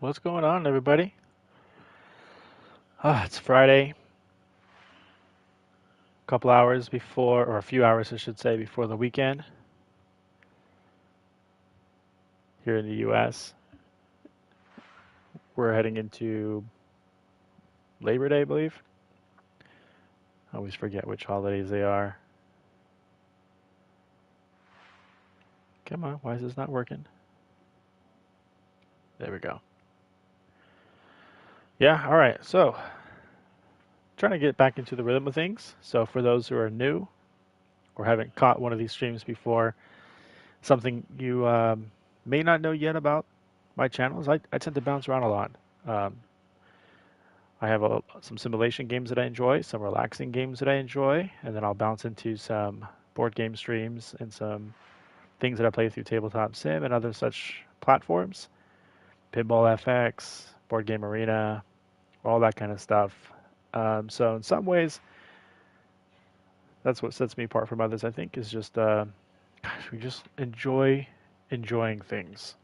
What's going on, everybody? It's Friday, a couple hours before, or a few hours, I should say, before the weekend here in the US. We're heading into Labor Day, I believe. I always forget which holidays they are. Come on, why is this not working? There we go. Yeah, all right. So, trying to get back into the rhythm of things. So, for those who are new or haven't caught one of these streams before, something you may not know yet about my channel is I tend to bounce around a lot. Um, I have some simulation games that I enjoy, some relaxing games that I enjoy, and then I'll bounce into some board game streams and some things that I play through Tabletop Sim and other such platforms. Pinball FX, Board Game Arena, all that kind of stuff. So in some ways, that's what sets me apart from others, I think, is just, gosh, we just enjoying things.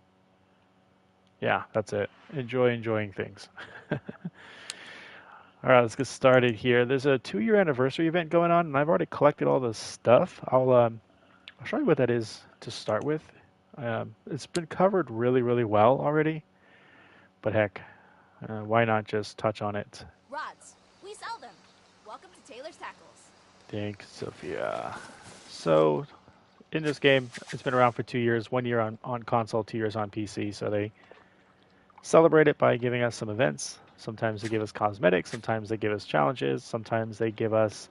Yeah, that's it. Enjoying things. All right, let's get started here. There's a 2-year anniversary event going on, and I've already collected all the stuff. I'll show you what that is to start with. It's been covered really well already, but heck, why not just touch on it? Rods. We sell them. Welcome to Taylor's Tackles. Thanks, Sophia. So, in this game, it's been around for 2 years, 1 year on console, 2 years on PC. So they celebrate it by giving us some events. Sometimes they give us cosmetics, sometimes they give us challenges, sometimes they give us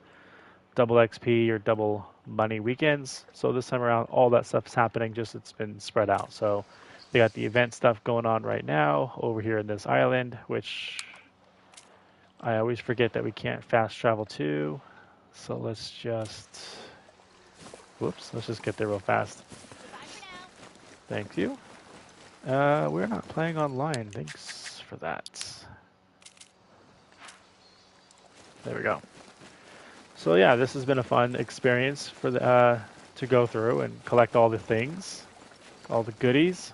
double XP or double money weekends. So this time around, all that stuff is happening, just it's been spread out. So they got the event stuff going on right now over here in this island, which I always forget that we can't fast travel to. So let's just, whoops, let's just get there real fast. Goodbye for now. Thank you. We're not playing online. Thanks for that. There we go. So yeah, this has been a fun experience for the to go through and collect all the things, all the goodies.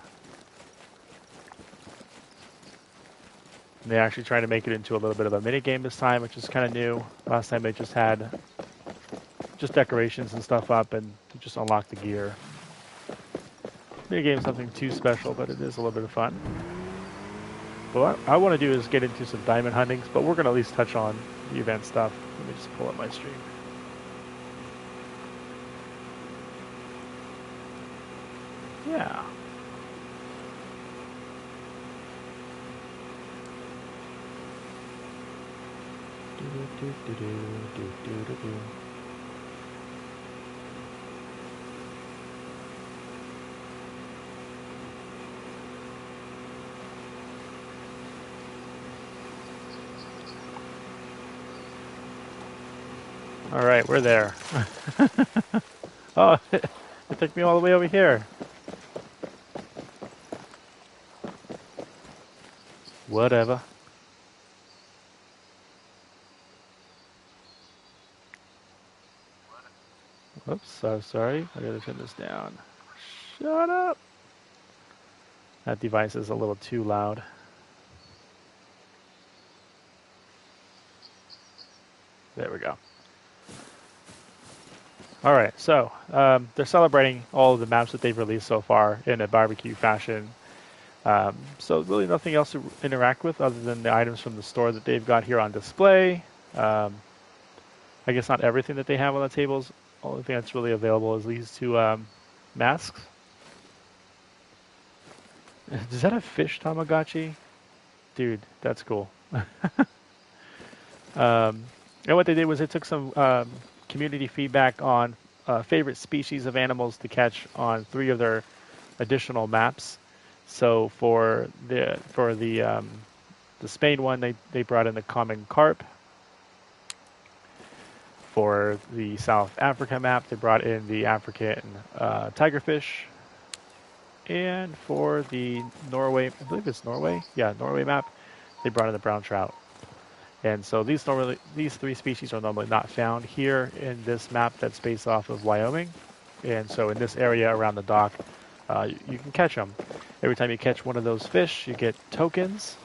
And they actually try to make it into a little bit of a mini game this time, which is kind of new. Last time they just had just decorations and stuff up and just unlock the gear. Mini game's nothing too special, but it is a little bit of fun. But what I want to do is get into some diamond huntings, but we're going to at least touch on the event stuff. Let me just pull up my stream. Yeah. All right, we're there. Oh, it took me all the way over here. Whatever. Whoops, so sorry. I gotta turn this down. Shut up. That device is a little too loud. There we go. All right, so they're celebrating all of the maps that they've released so far in a barbecue fashion. So really nothing else to interact with other than the items from the store that they've got here on display. I guess not everything that they have on the tables. Only thing that's really available is these two masks. Does that have fish Tamagotchi? Dude, that's cool. And what they did was they took some community feedback on favorite species of animals to catch on 3 of their additional maps. So for the Spain one, they brought in the common carp. For the South Africa map, they brought in the African tigerfish. And for the Norway, I believe it's Norway, yeah, Norway map, they brought in the brown trout. And so these 3 species are normally not found here in this map that's based off of Wyoming. And so in this area around the dock, you can catch them. Every time you catch one of those fish, you get tokens,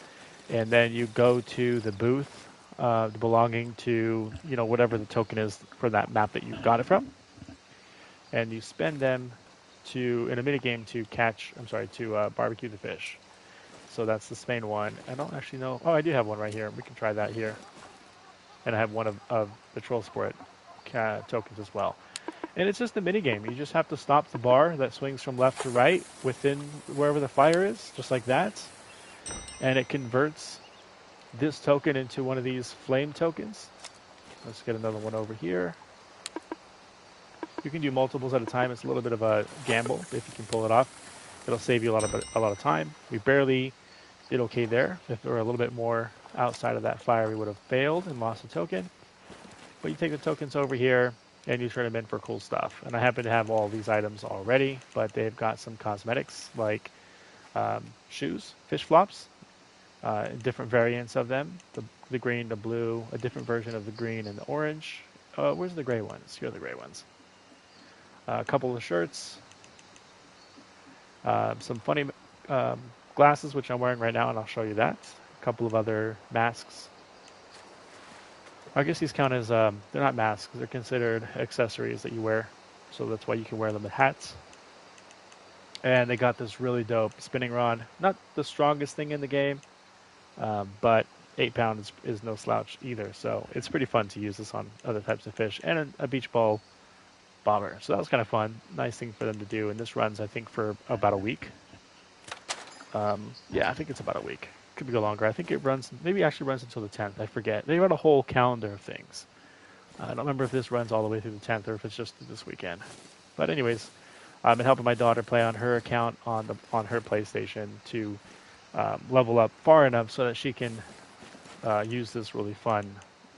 and then you go to the booth belonging to whatever the token is for that map that you got it from, and you spend them in a mini game to catch. I'm sorry, to barbecue the fish. So that's the Spain one. I don't actually know. Oh, I do have one right here. We can try that here. And I have one of the Troll Sport tokens as well. And it's just a mini game. You just have to stop the bar that swings from left to right within wherever the fire is, just like that. And it converts this token into one of these flame tokens. Let's get another one over here. You can do multiples at a time. It's a little bit of a gamble if you can pull it off. It'll save you a lot of time. We barely did okay there. If we were a little bit more outside of that fire, we would have failed and lost a token. But you take the tokens over here and you turn them in for cool stuff. And I happen to have all these items already, but they've got some cosmetics like shoes, fish flops, different variants of them. The green, the blue, a different version of the green and the orange. Where's the gray ones? Here are the gray ones. A couple of shirts, some funny glasses, which I'm wearing right now, and I'll show you that. A couple of other masks. I guess these count as, they're not masks, they're considered accessories that you wear. So that's why you can wear them with hats. And they got this really dope spinning rod. Not the strongest thing in the game, but 8 pounds is no slouch either. So it's pretty fun to use this on other types of fish. And a beach ball bobber. So that was kind of fun. Nice thing for them to do. And this runs, I think, for about a week. Yeah, I think it's about a week. Could go longer. I think it runs, maybe actually runs until the 10th. I forget. They run a whole calendar of things. I don't remember if this runs all the way through the 10th or if it's just this weekend. But anyways, I've been helping my daughter play on her account on her PlayStation to level up far enough so that she can use this really fun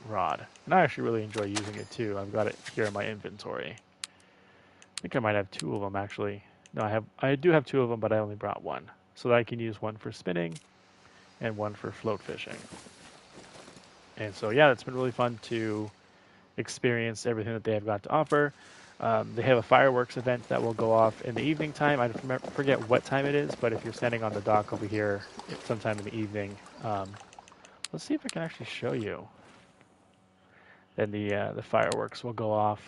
rod. And I actually really enjoy using it too. I've got it here in my inventory. I think I might have 2 of them actually. No, I do have 2 of them, but I only brought 1. So that I can use one for spinning and one for float fishing. And so, yeah, it's been really fun to experience everything that they have got to offer. They have a fireworks event that will go off in the evening time. I forget what time it is, but if you're standing on the dock over here sometime in the evening, let's see if I can actually show you. Then the fireworks will go off.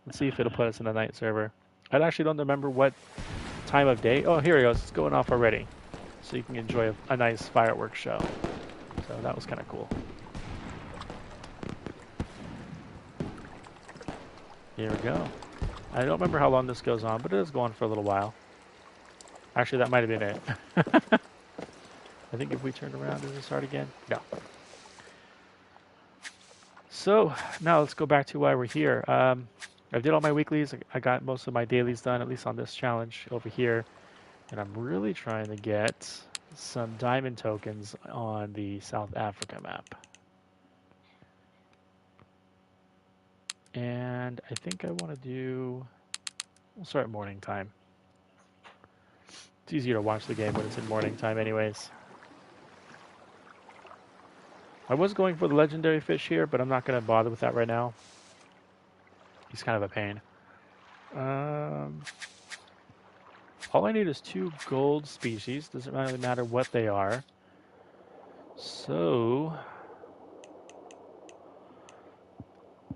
Let's see if it'll put us in a night server. I actually don't remember what time of day. Oh, here it goes. It's going off already. So you can enjoy a nice fireworks show. So that was kind of cool. Here we go. I don't remember how long this goes on, but it is going for a little while. Actually, that might have been it. I think if we turn around, does it start again? No. So now let's go back to why we're here. I did all my weeklies. I got most of my dailies done, at least on this challenge over here. And I'm really trying to get some diamond tokens on the South Africa map. And I think I want to we'll start morning time. It's easier to watch the game when it's in morning time anyways. I was going for the legendary fish here, but I'm not going to bother with that right now. He's kind of a pain. All I need is 2 gold species. Doesn't really matter what they are. So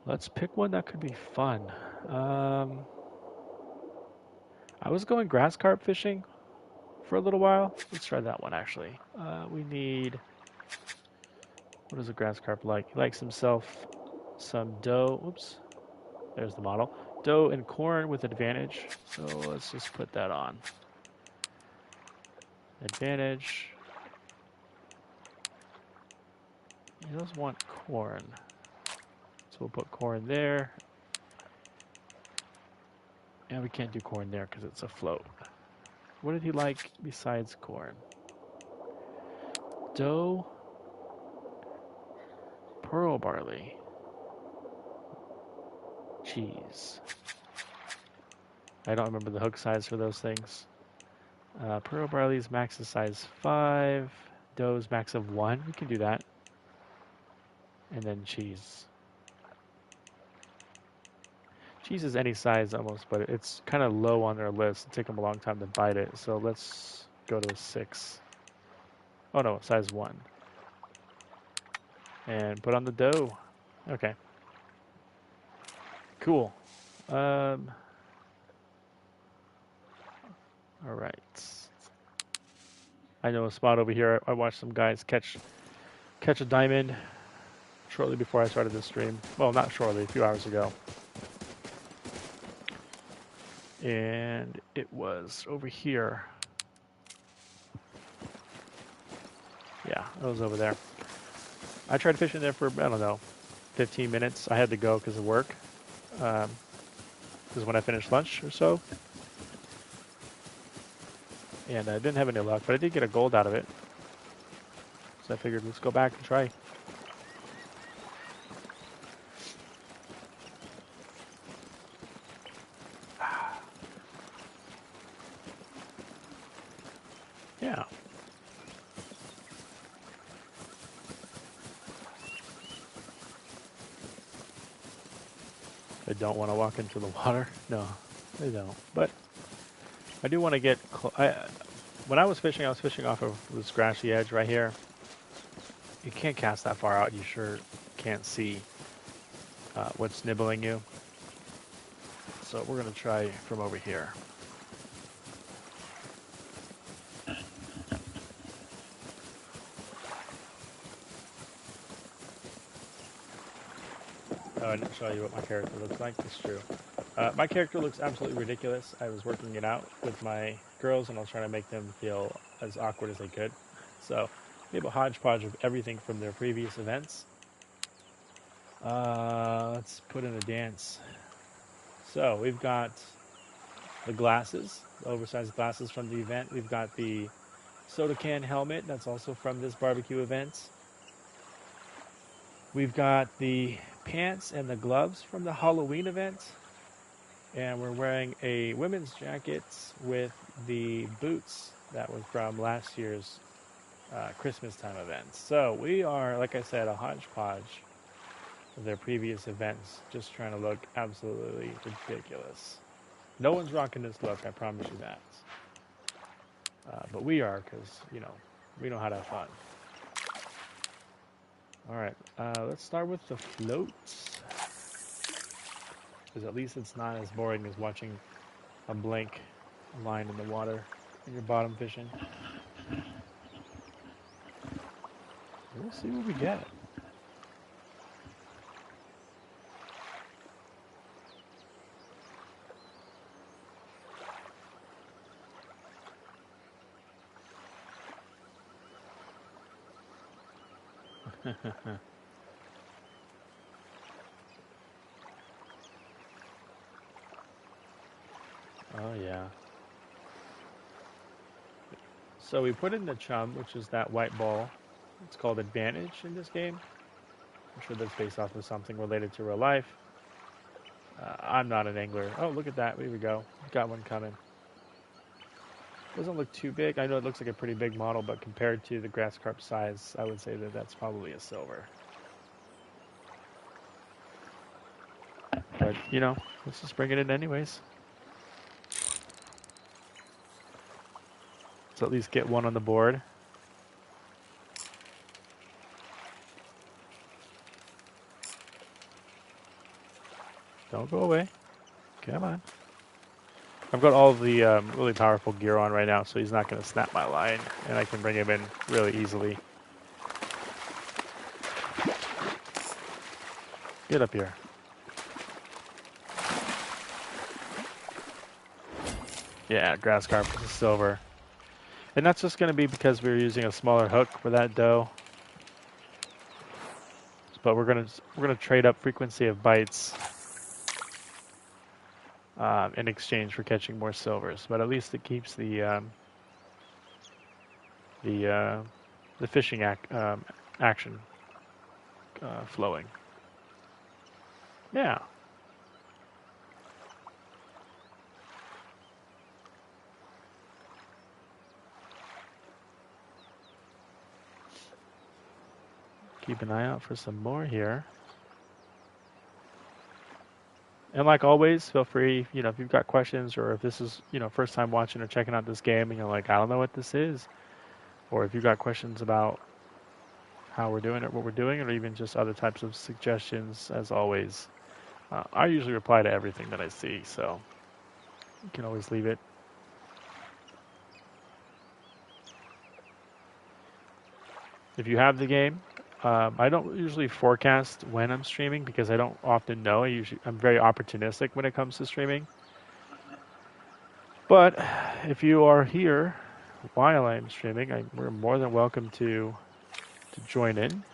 let's pick one that could be fun. I was going grass carp fishing for a little while. Let's try that one actually. We need, what is a grass carp like? He likes himself some dough. Oops, there's the model. Dough and corn with advantage. So let's just put that on. Advantage. He does want corn. So we'll put corn there. And we can't do corn there because it's a float. What did he like besides corn? Dough. Pearl barley. Cheese. I don't remember the hook size for those things. Pearl barley's max is size 5. Dough's max of 1. We can do that. And then cheese. Cheese is any size almost, but it's kind of low on their list. It'll take them a long time to bite it. So let's go to a 6. Oh no, size 1. And put on the dough. Okay. Cool. All right. I know a spot over here. I watched some guys catch a diamond shortly before I started this stream. Well, not shortly, a few hours ago. And it was over here. Yeah, it was over there. I tried fishing there for, I don't know, 15 minutes. I had to go because of work. Because when I finished lunch or so. And I didn't have any luck, but I did get a gold out of it. So I figured let's go back and try. Yeah. They don't want to walk into the water. No, they don't. But I do want to get. When I was fishing off of this grassy edge right here. You can't cast that far out. You sure can't see what's nibbling you. So we're gonna try from over here. Oh, I didn't show you what my character looks like. That's true. My character looks absolutely ridiculous. I was working it out with my girls, and I was trying to make them feel as awkward as they could. So we have a hodgepodge of everything from their previous events. Let's put in a dance. So we've got the glasses, the oversized glasses from the event. We've got the soda can helmet, that's also from this barbecue event. We've got the pants and the gloves from the Halloween event. And we're wearing a women's jacket with the boots that was from last year's Christmas time event. So we are, like I said, a hodgepodge of their previous events, just trying to look absolutely ridiculous. No one's rocking this look, I promise you that. But we are, because, we know how to have fun. Alright, let's start with the floats. Because at least it's not as boring as watching a blank line in the water when you're bottom fishing. We'll see what we get. Oh yeah. So we put in the chum, which is that white ball. It's called Advantage in this game. I'm sure that's based off of something related to real life. I'm not an angler. Oh, look at that. Here we go. Got one coming. Doesn't look too big. I know it looks like a pretty big model, but compared to the grass carp size, I would say that that's probably a silver. But, let's just bring it in anyways. Let's at least get one on the board. Don't go away. Come on. I've got all the really powerful gear on right now, so he's not going to snap my line, and I can bring him in really easily. Get up here. Yeah, grass carp is silver. And that's just going to be because we're using a smaller hook for that dough. But we're gonna trade up frequency of bites in exchange for catching more silvers. But at least it keeps the fishing action flowing. Yeah. Keep an eye out for some more here. And like always, feel free, if you've got questions or if this is, first time watching or checking out this game and you're like, I don't know what this is, or if you've got questions about how we're doing it, what we're doing, or even just other types of suggestions, as always, I usually reply to everything that I see, so you can always leave it. If you have the game, I don't usually forecast when I'm streaming because I don't often know. I'm very opportunistic when it comes to streaming. But if you are here while I'm streaming, we're more than welcome to join in.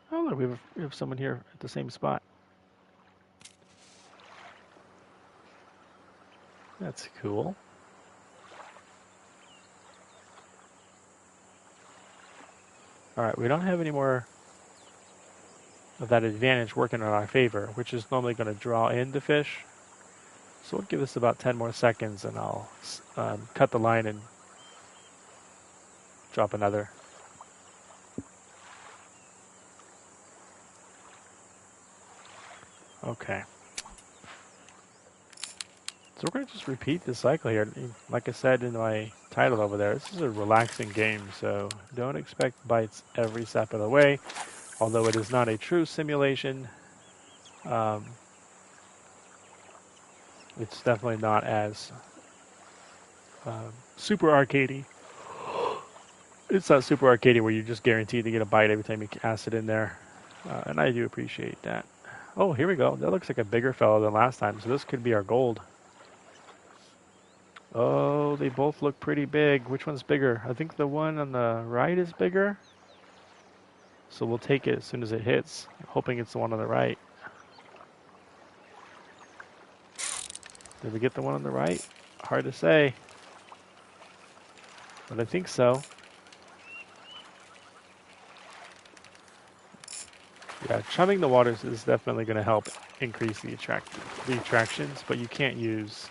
Oh, look, we have someone here at the same spot. That's cool. All right, we don't have any more of that advantage working in our favor, which is normally going to draw in the fish. So we'll give this about 10 more seconds and I'll cut the line and drop another. Okay. So we're going to just repeat this cycle here. Like I said in my title over there, this is a relaxing game, so don't expect bites every step of the way. Although it is not a true simulation, it's definitely not as super arcadey. It's not super arcadey where you're just guaranteed to get a bite every time you cast it in there. And I do appreciate that. Oh, here we go. That looks like a bigger fellow than last time, so this could be our gold. Oh, they both look pretty big. Which one's bigger? I think the one on the right is bigger. So we'll take it as soon as it hits, hoping it's the one on the right. Did we get the one on the right? Hard to say. But I think so. Yeah, chumming the waters is definitely going to help increase the attractions, but you can't use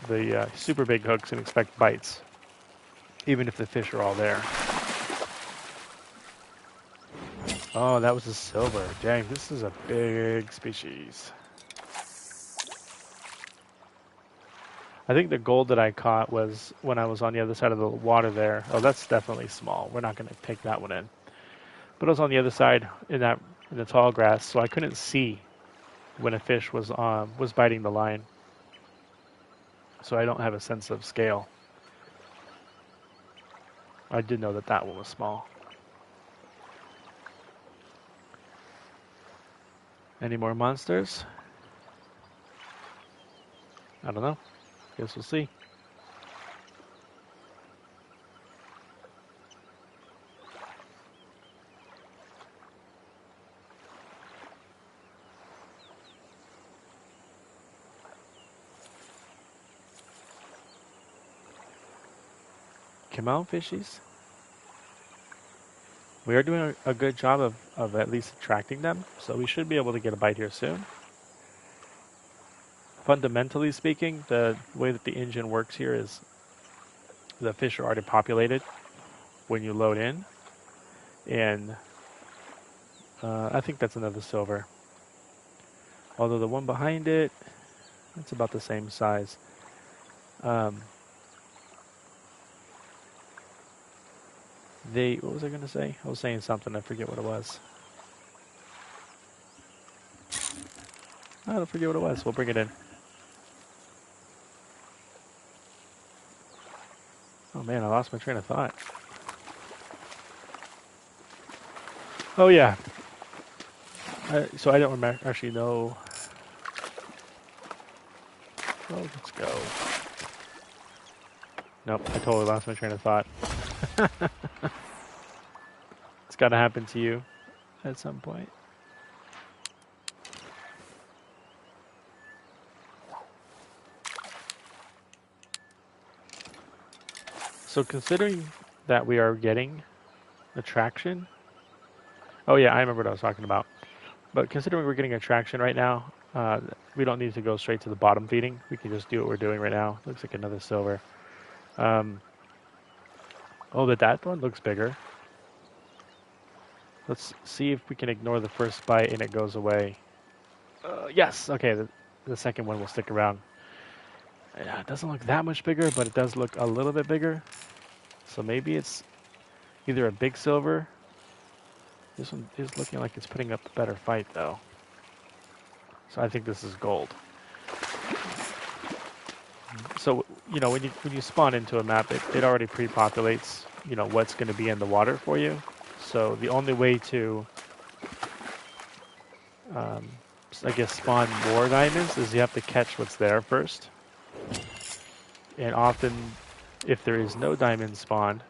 the super big hooks and expect bites, even if the fish are all there. Oh, that was a silver. Dang, this is a big species. I think the gold that I caught was when I was on the other side of the water there. Oh, that's definitely small. We're not going to take that one in. But I was on the other side in the tall grass, so I couldn't see when a fish was biting the line. So I don't have a sense of scale. I did know that that one was small. Any more monsters? I don't know. Guess we'll see. Come on, fishies. We are doing a good job of at least attracting them, so we should be able to get a bite here soon. Fundamentally speaking, the way that the engine works here is the fish are already populated when you load in, and I think that's another silver. Although the one behind it, it's about the same size. What was I going to say? I was saying something, I forget what it was. I don't forget what it was. We'll bring it in. Oh man, I lost my train of thought. Oh yeah. So I don't actually know. Oh, let's go. Nope, I totally lost my train of thought. It's got to happen to you at some point. So considering that we are getting attraction. Oh yeah, I remember what I was talking about. But considering we're getting attraction right now, we don't need to go straight to the bottom feeding. We can just do what we're doing right now. Looks like another silver. Oh, but that one looks bigger. Let's see if we can ignore the first bite and it goes away. Yes, okay, the second one will stick around. Yeah, it doesn't look that much bigger, but it does look a little bit bigger. So maybe it's either a big silver. This one is looking like it's putting up a better fight, though. So I think this is gold. So, you know, when you spawn into a map, it already pre-populates, you know, what's going to be in the water for you. So the only way to, um, I guess, spawn more diamonds is you have to catch what's there first. And often, if there is no diamond spawned,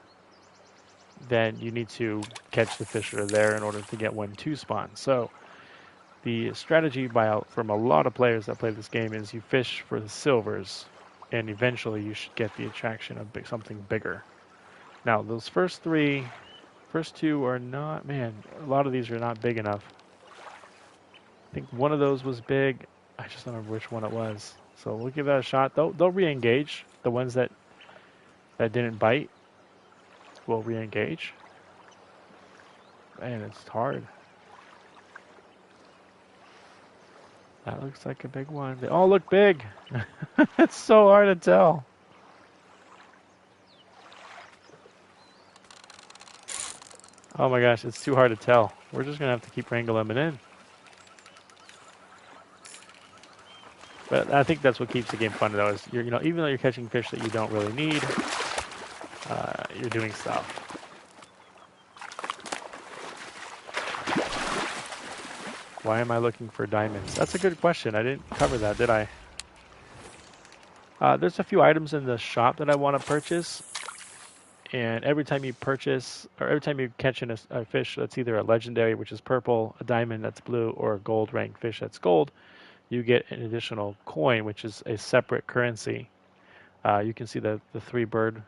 then you need to catch the fish that are there in order to get one to spawn. So the strategy from a lot of players that play this game is you fish for the silvers, and eventually you should get the attraction of something bigger. Now, those first two are not, man, a lot of these are not big enough. I think one of those was big. I just don't remember which one it was. So we'll give that a shot. They'll re-engage. The ones that didn't bite will re-engage. Man, it's hard. That looks like a big one. They all look big. It's so hard to tell. Oh my gosh, it's too hard to tell. We're just gonna have to keep wrangling them in. But I think that's what keeps the game fun, though. Is you know, even though you're catching fish that you don't really need, you're doing stuff. Why am I looking for diamonds? That's a good question. I didn't cover that, did I? There's a few items in the shop that I want to purchase. And every time you purchase, or every time you catch a fish that's either a legendary, which is purple, a diamond that's blue, or a gold rank fish that's gold, you get an additional coin, which is a separate currency. You can see the three bird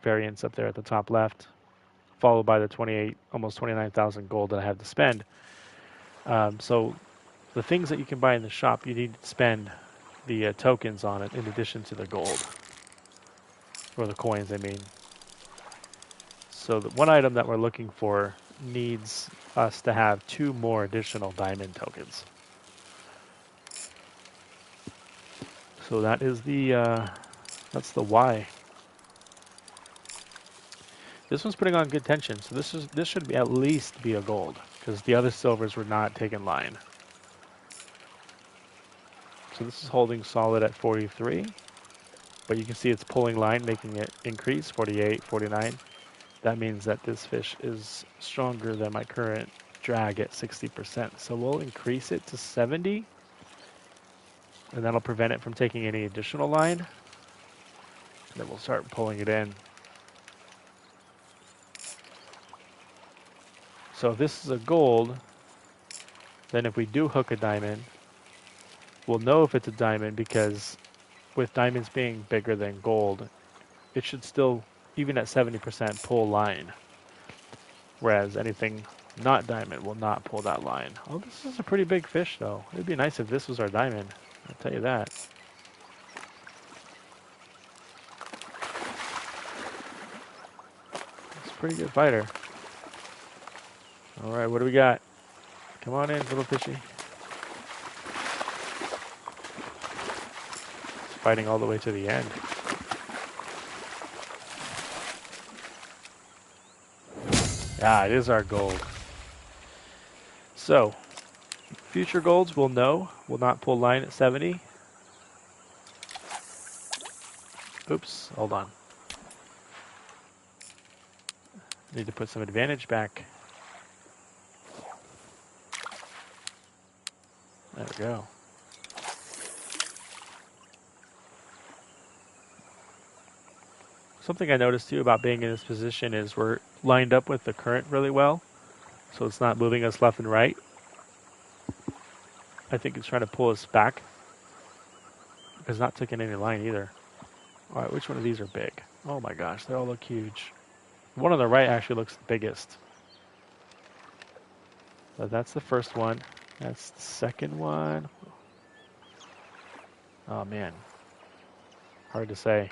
variants up there at the top left, followed by the 28, almost 29,000 gold that I have to spend. So the things that you can buy in the shop, you need to spend the tokens on it in addition to the gold, or the coins, I mean. So the one item that we're looking for needs us to have 2 more additional diamond tokens. So that is that's the Y. This one's putting on good tension, so this should at least be a gold, because the other silvers were not taking line. So this is holding solid at 43, but you can see it's pulling line, making it increase, 48, 49. That means that this fish is stronger than my current drag at 60%. So we'll increase it to 70, and that'll prevent it from taking any additional line. And then we'll start pulling it in. So if this is a gold, then if we do hook a diamond, we'll know if it's a diamond, because with diamonds being bigger than gold, it should still, even at 70%, pull line. Whereas anything not diamond will not pull that line. Oh, this is a pretty big fish, though. It'd be nice if this was our diamond. I'll tell you that. It's a pretty good fighter. All right, what do we got? Come on in, little fishy. It's fighting all the way to the end. Ah, it is our gold. So, future golds will know, will not pull line at 70. Oops, hold on. Need to put some advantage back. There we go. Something I noticed too about being in this position is we're lined up with the current really well, so it's not moving us left and right. I think it's trying to pull us back. It's not taking any line either. Alright, which one of these are big? Oh my gosh, they all look huge. The one on the right actually looks the biggest. So that's the first one. That's the second one. Oh man. Hard to say.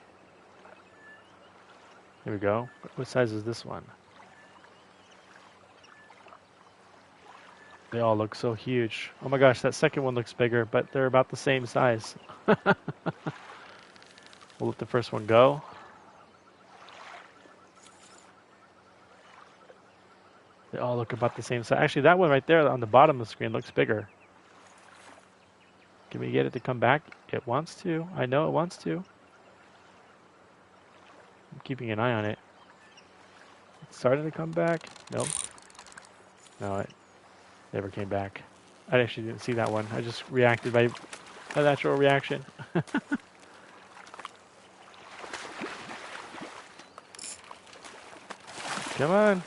Here we go. What size is this one? They all look so huge. Oh my gosh, that second one looks bigger, but they're about the same size. We'll let the first one go. They all look about the same size. Actually, that one right there on the bottom of the screen looks bigger. Can we get it to come back? It wants to. I know it wants to. I'm keeping an eye on it. It's starting to come back. Nope. No, it never came back. I actually didn't see that one. I just reacted by a natural reaction. Come on.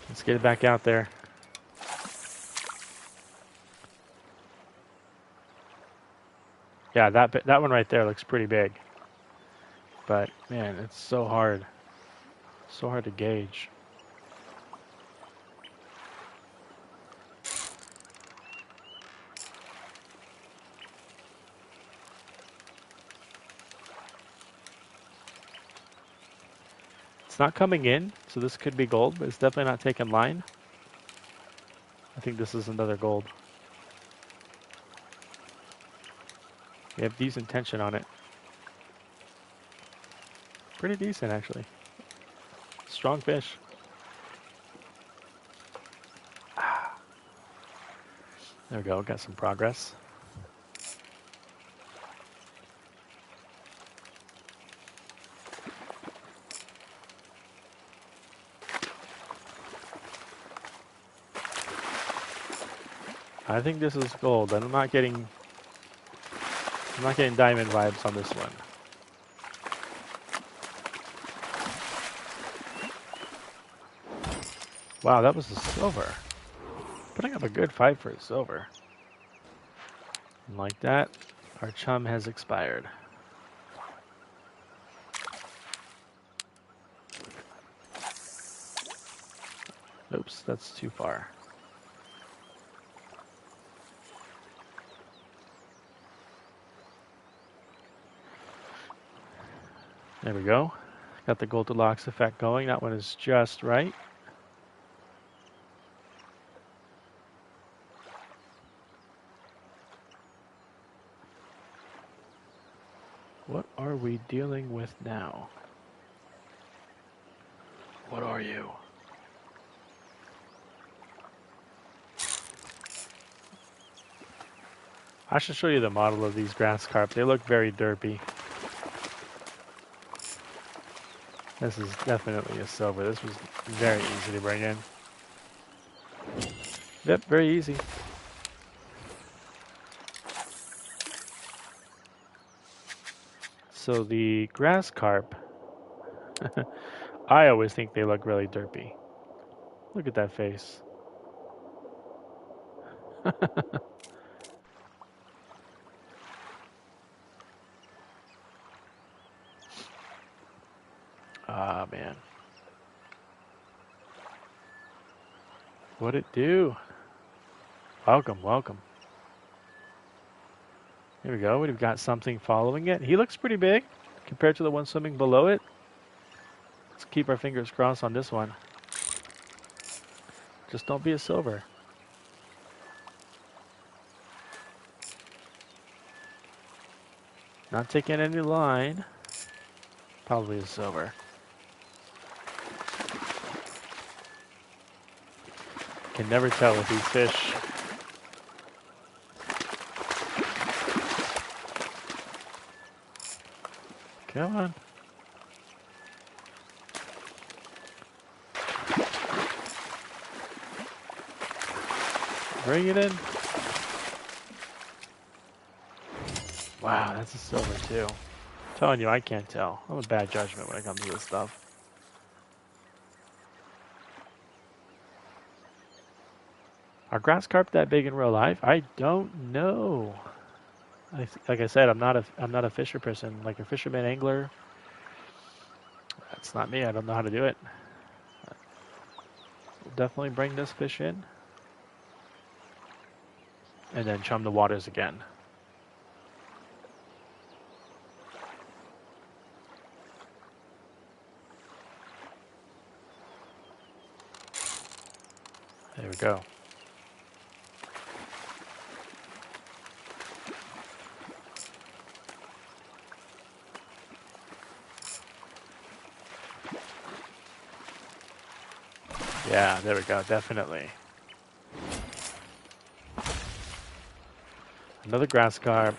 Let's get it back out there. Yeah, that one right there looks pretty big. But man, it's so hard. So hard to gauge. It's not coming in, so this could be gold, but it's definitely not taking line. I think this is another gold. We have decent tension on it. Pretty decent, actually. Strong fish. There we go, got some progress. I think this is gold, and I'm not getting diamond vibes on this one. Wow, that was a silver. Putting up a good fight for a silver. And like that, our chum has expired. Oops, that's too far. There we go. Got the Goldilocks effect going. That one is just right. What are we dealing with now? What are you? I should show you the model of these grass carp. They look very derpy. This is definitely a silver. This was very easy to bring in. Yep, very easy. So the grass carp, I always think they look really derpy. Look at that face. Ah, man. What'd it do? Welcome, welcome. Here we go. We've got something following it. He looks pretty big compared to the one swimming below it. Let's keep our fingers crossed on this one. Just don't be a silver. Not taking any line. Probably a silver. Can never tell with these fish. Come on. Bring it in. Wow, that's a silver too. I'm telling you, I can't tell. I'm a bad judgment when it comes to this stuff. Are grass carp that big in real life? I don't know. Like I said, I'm not a fisher person. Like a fisherman angler. That's not me. I don't know how to do it. We'll definitely bring this fish in. And then chum the waters again. go. Yeah, there we go, definitely. Another grass carp.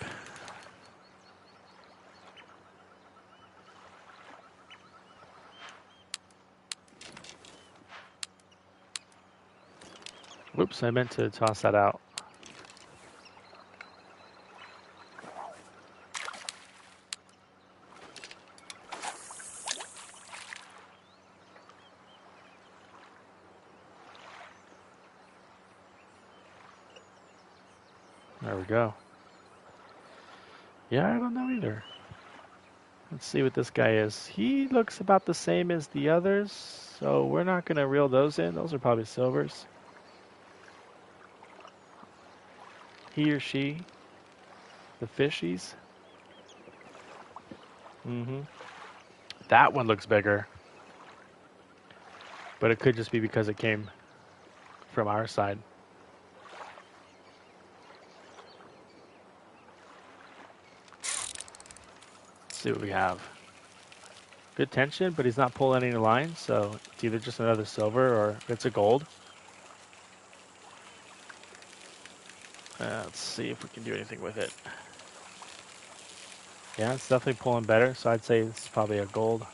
Whoops, I meant to toss that out. There we go. Yeah, I don't know either. Let's see what this guy is. He looks about the same as the others, so we're not going to reel those in. Those are probably silvers. He or she, the fishies. Mm-hmm. That one looks bigger, but it could just be because it came from our side. Let's see what we have. Good tension, but he's not pulling any lines, so it's either just another silver or it's a gold. Let's see if we can do anything with it. Yeah, it's definitely pulling better, so I'd say this is probably a gold.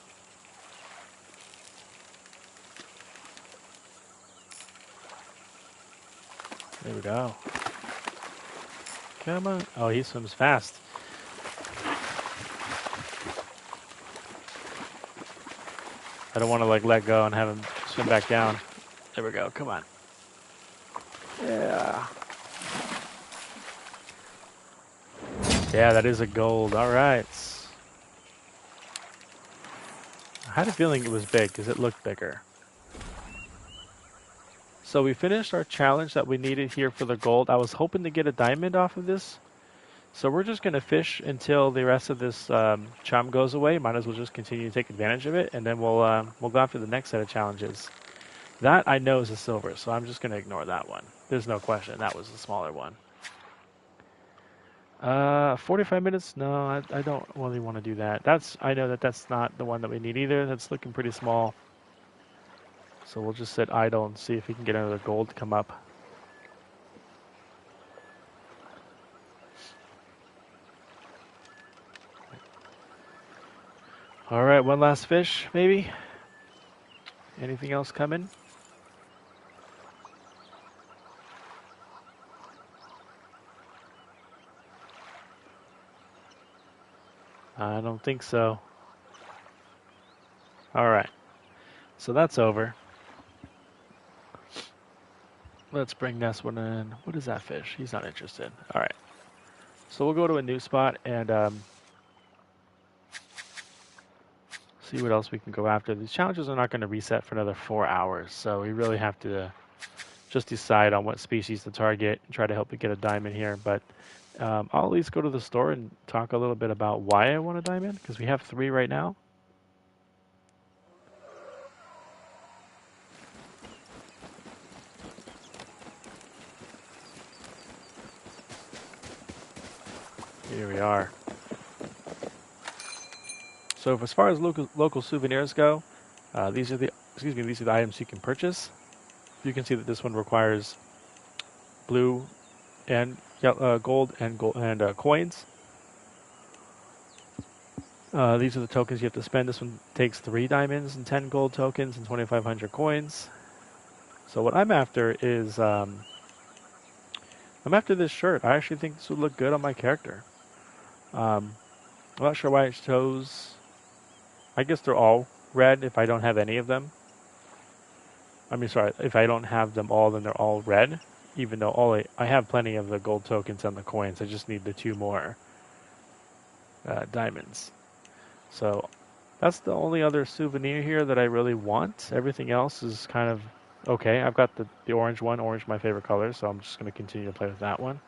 There we go. Come on. Oh, he swims fast. I don't want to like let go and have him swim back down. There we go. Come on. Yeah. Yeah, that is a gold. All right. I had a feeling it was big because it looked bigger. So we finished our challenge that we needed here for the gold. I was hoping to get a diamond off of this. So we're just going to fish until the rest of this chum goes away. Might as well just continue to take advantage of it. And then we'll go after the next set of challenges. That I know is a silver, so I'm just going to ignore that one. There's no question. That was the smaller one. 45 minutes? No, I don't really want to do that. I know that's not the one that we need either. That's looking pretty small. So we'll just sit idle and see if we can get another gold to come up. All right, one last fish, maybe. Anything else coming? I don't think so. All right, so that's over. Let's bring this one in. What is that fish? He's not interested. All right, so we'll go to a new spot and see what else we can go after. These challenges are not going to reset for another 4 hours, so we really have to just decide on what species to target and try to help it get a diamond here. But I'll at least go to the store and talk a little bit about why I want a diamond, because we have 3 right now. Here we are. So as far as local souvenirs go, these are the items you can purchase. You can see that this one requires blue and gold and coins. These are the tokens you have to spend. This one takes 3 diamonds and 10 gold tokens and 2,500 coins. So what I'm after is I'm after this shirt. I actually think this would look good on my character. I'm not sure why it shows. I guess they're all red if I don't have any of them. I mean, sorry, if I don't have them all, then they're all red. Even though I have plenty of the gold tokens and the coins, I just need the 2 more diamonds. So that's the only other souvenir here that I really want. Everything else is kind of okay. I've got the orange one. Orange, my favorite color, so I'm just going to continue to play with that one.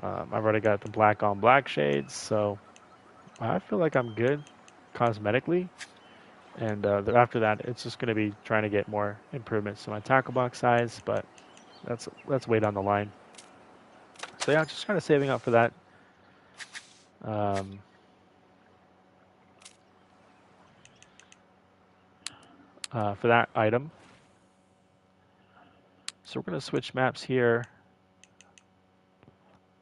I've already got the black on black shades, so I feel like I'm good cosmetically. And after that, it's just going to be trying to get more improvements to my tackle box size. But That's way down the line. So yeah, just kind of saving up for that. Um, for that item. So we're gonna switch maps here.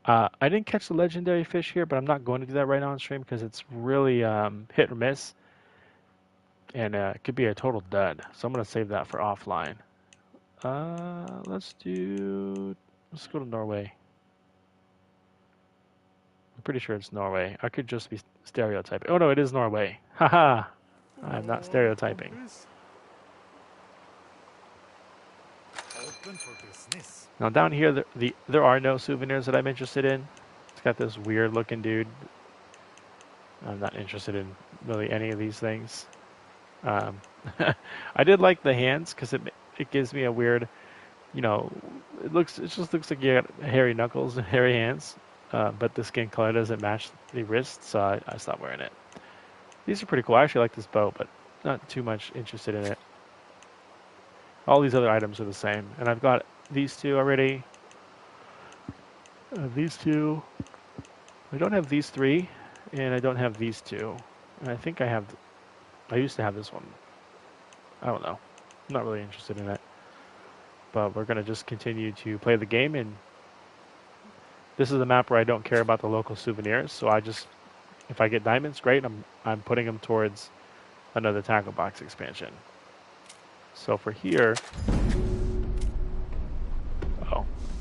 I didn't catch the legendary fish here, but I'm not going to do that right now on stream because it's really hit or miss, and it could be a total dud. So I'm gonna save that for offline. Let's go to Norway. I'm pretty sure it's Norway. I could just be stereotyping. Oh no, it is Norway. Haha, I'm not stereotyping. Open for business. Now down here, there are no souvenirs that I'm interested in. It's got this weird looking dude. I'm not interested in really any of these things. Um, I did like the hands because it gives me a weird, you know, it just looks like you got hairy knuckles and hairy hands. But the skin color doesn't match the wrist, so I stopped wearing it. These are pretty cool. I actually like this bow, but not too much interested in it. All these other items are the same, and I've got these two already. These two. I don't have these three, and I don't have these two. And I think I used to have this one. I don't know. I'm not really interested in it. But we're going to just continue to play the game, and this is a map where I don't care about the local souvenirs, so if I get diamonds, great, I'm putting them towards another tackle box expansion. So for here,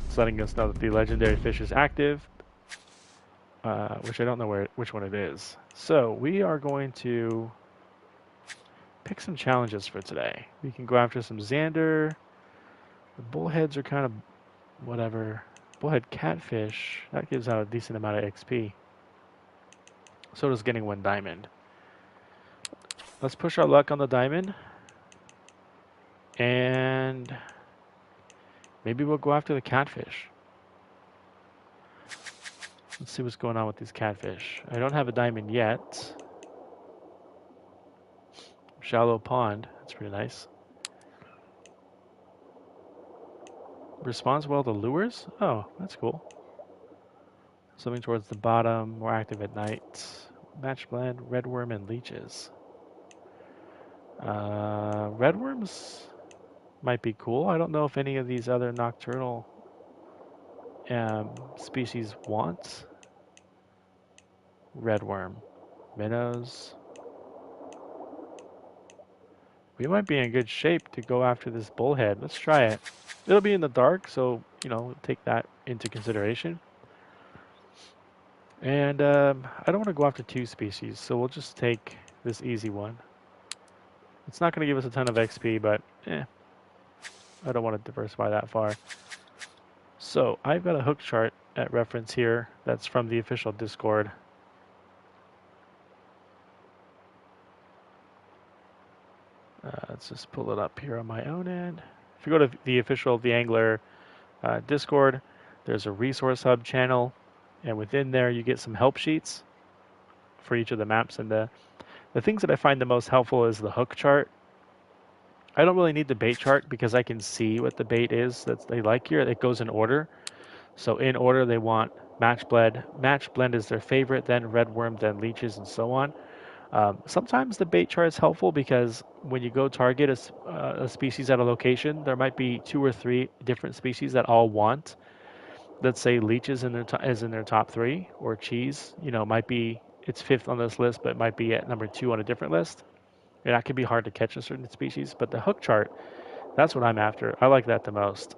it's letting us know that the legendary fish is active, which I don't know which one it is. So we are going to pick some challenges for today. We can go after some Xander. The bullheads are kind of whatever. Bullhead catfish, that gives out a decent amount of XP. So does getting 1 diamond. Let's push our luck on the diamond. And maybe we'll go after the catfish. Let's see what's going on with these catfish. I don't have a diamond yet. Shallow pond, that's pretty nice. Responds well to lures? Oh, that's cool. Swimming towards the bottom, more active at night. Match blend, redworm, and leeches. Redworms might be cool. I don't know if any of these other nocturnal species want redworm. Minnows. We might be in good shape to go after this bullhead. Let's try it. It'll be in the dark, so, take that into consideration. And I don't want to go after 2 species, so we'll just take this easy one. It's not going to give us a ton of XP, but I don't want to diversify that far. So I've got a hook chart at reference here that's from the official Discord. Let's just pull it up here on my own end. If you go to the official TheAngler Discord, there's a resource hub channel, and within there you get some help sheets for each of the maps. And the things that I find the most helpful is the hook chart. I don't really need the bait chart because I can see what the bait is that they like here. It goes in order. So in order, they want match blend. Match blend is their favorite, then redworm, then leeches, and so on. Sometimes the bait chart is helpful because when you go target a species at a location, there might be 2 or 3 different species that all want. Let's say leeches is in their top 3, or cheese. Might be it's 5th on this list, but it might be at number 2 on a different list. And that can be hard to catch a certain species. But the hook chart, that's what I'm after. I like that the most.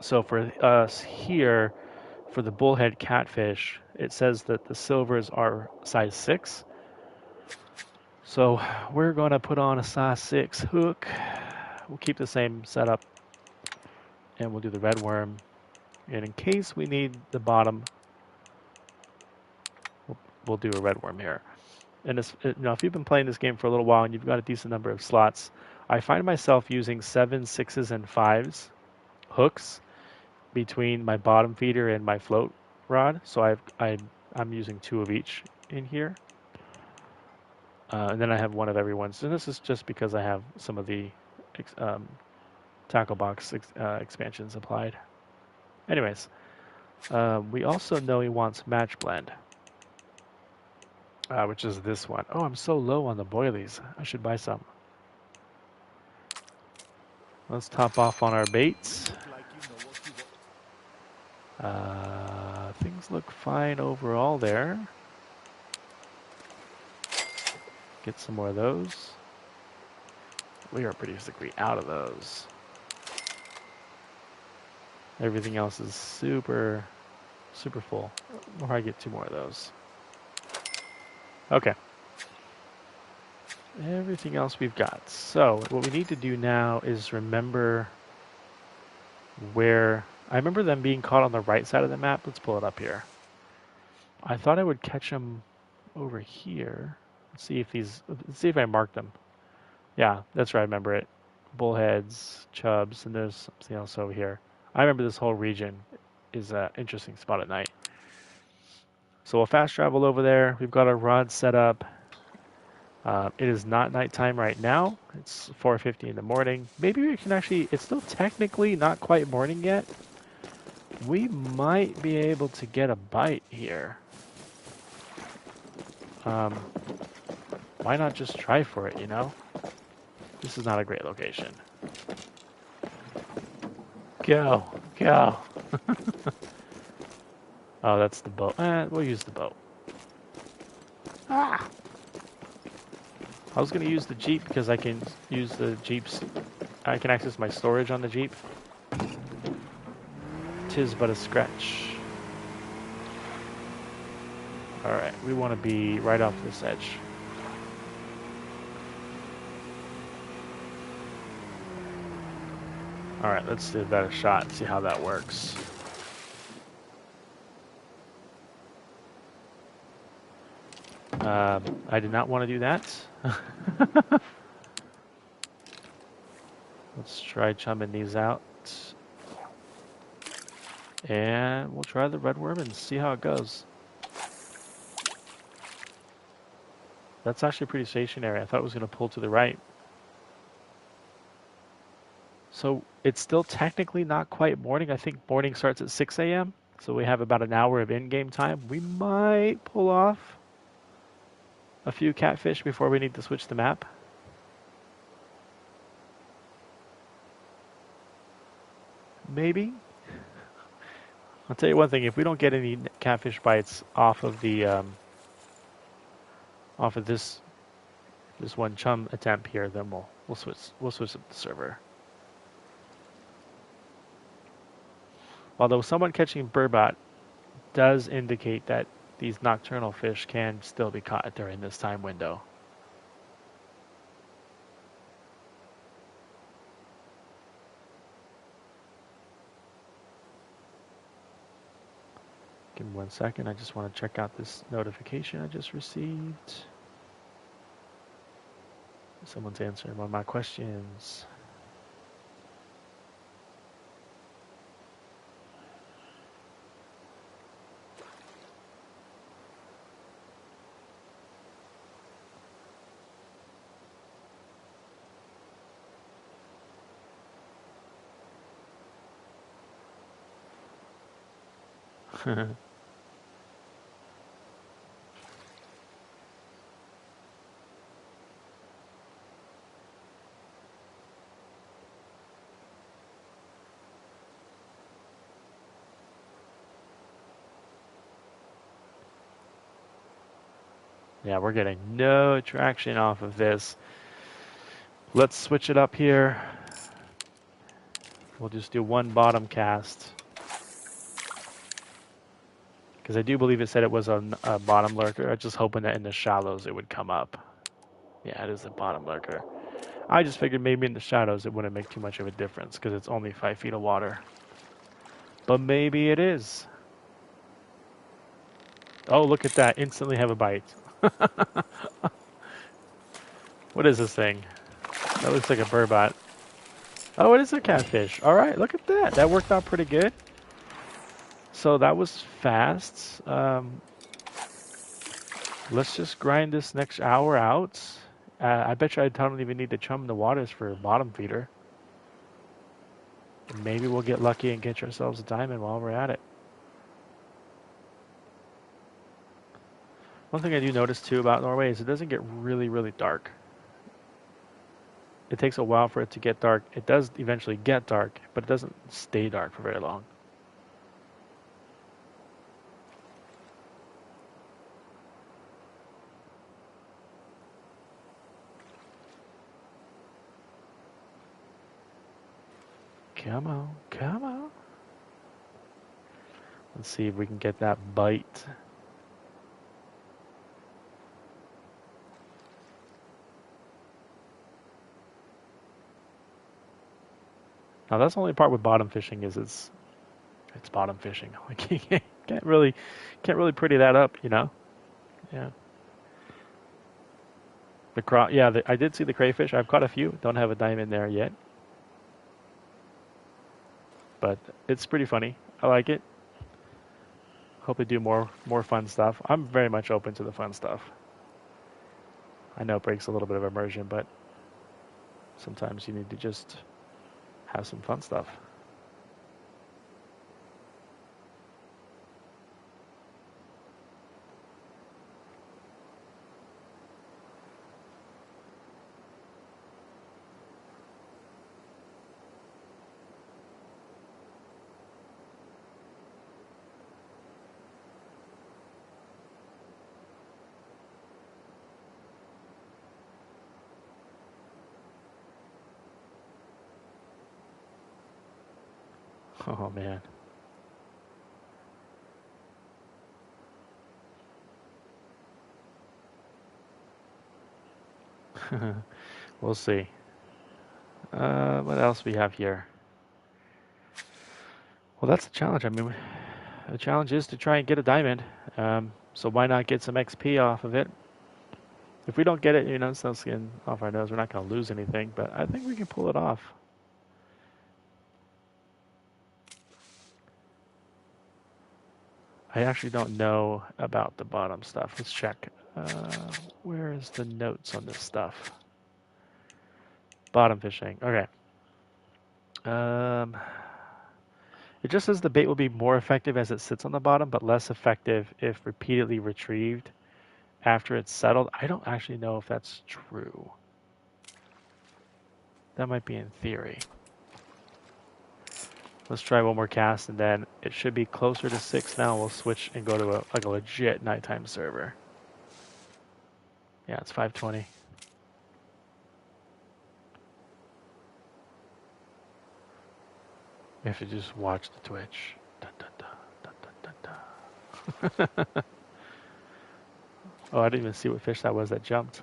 So for us here, for the bullhead catfish, it says that the silvers are size 6. So we're going to put on a size 6 hook. We'll keep the same setup, and we'll do the red worm. And in case we need the bottom, we'll do a red worm here. And if you've been playing this game for a little while and you've got a decent number of slots, I find myself using 7s, 6s, and 5s hooks between my bottom feeder and my float rod. So I'm using 2 of each in here. And then I have 1 of every one. So this is just because I have some of the tackle box expansions applied. Anyways, we also know he wants match blend, which is this one. Oh, I'm so low on the boilies. I should buy some. Let's top off on our You baits. look like you know what you want. Things look fine overall there. Get some more of those. We are pretty sickly out of those. Everything else is super, super full. Or I get 2 more of those. Okay. Everything else we've got. So what we need to do now is remember where... I remember them being caught on the right side of the map. Let's pull it up here. I thought I would catch them over here. Let's see if I marked them. Yeah, that's right. I remember it. Bullheads, chubs, and there's something else over here. I remember this whole region is an interesting spot at night. So we'll fast travel over there. We've got our rod set up. It is not nighttime right now. It's 4:50 in the morning. Maybe we can actually, it's still technically not quite morning yet. We might be able to get a bite here. Why not just try for it, you know? This is not a great location. Go, go. Oh, that's the boat. We'll use the boat. Ah! I was going to use the Jeep because I can use the Jeep's... I can access my storage on the Jeep. Tis but a scratch. Alright, we want to be right off this edge. Alright, let's give that a shot and see how that works. I did not want to do that. Let's try chumming these out. And we'll try the red worm and see how it goes. That's actually pretty stationary. I thought it was going to pull to the right. So it's still technically not quite morning. I think morning starts at 6 a.m. So we have about an hour of in-game time. We might pull off a few catfish before we need to switch the map. Maybe. I'll tell you one thing: if we don't get any catfish bites off of the this one chum attempt here, then we'll switch up the server. Although someone catching burbot does indicate that these nocturnal fish can still be caught during this time window. Give me 1 second. I just want to check out this notification I just received. Someone's answering one of my questions. Yeah, we're getting no traction off of this. Let's switch it up here. We'll just do one bottom cast. Because I do believe it said it was a bottom lurker. I'm just hoping that in the shallows it would come up. Yeah, it is a bottom lurker. I just figured maybe in the shadows it wouldn't make too much of a difference because it's only 5 feet of water. But maybe it is. Oh, look at that. Instantly have a bite. What is this thing? That looks like a burbot. Oh, it is a catfish. All right, look at that. That worked out pretty good. So that was fast. Let's just grind this next hour out. I bet you I don't even need to chum the waters for a bottom feeder. Maybe we'll get lucky and get ourselves a diamond while we're at it. One thing I do notice too about Norway is it doesn't get really, really dark. It takes a while for it to get dark. It does eventually get dark, but it doesn't stay dark for very long. Come on, come on. Let's see if we can get that bite. Now that's the only part with bottom fishing is it's bottom fishing. Like you can't really pretty that up, you know? Yeah. I did see the crayfish. I've caught a few. Don't have a diamond there yet. But it's pretty funny. I like it. Hope they do more fun stuff. I'm very much open to the fun stuff. I know it breaks a little bit of immersion, but sometimes you need to just have some fun stuff. Oh man. We'll see. What else we have here? Well, that's the challenge. I mean, the challenge is to try and get a diamond. So why not get some XP off of it? If we don't get it, it's no skin off our nose. We're not going to lose anything, but I think we can pull it off. I actually don't know about the bottom stuff. Let's check. Where is the notes on this stuff? Bottom fishing. Okay. It just says the bait will be more effective as it sits on the bottom, but less effective if repeatedly retrieved after it's settled. I don't actually know if that's true. That might be in theory. Let's try one more cast, and then it should be closer to 6 now. We'll switch and go to a legit nighttime server. Yeah, it's 5:20. We have to just watch the Twitch. Dun, dun, dun, dun, dun, dun, dun. Oh, I didn't even see what fish that was that jumped.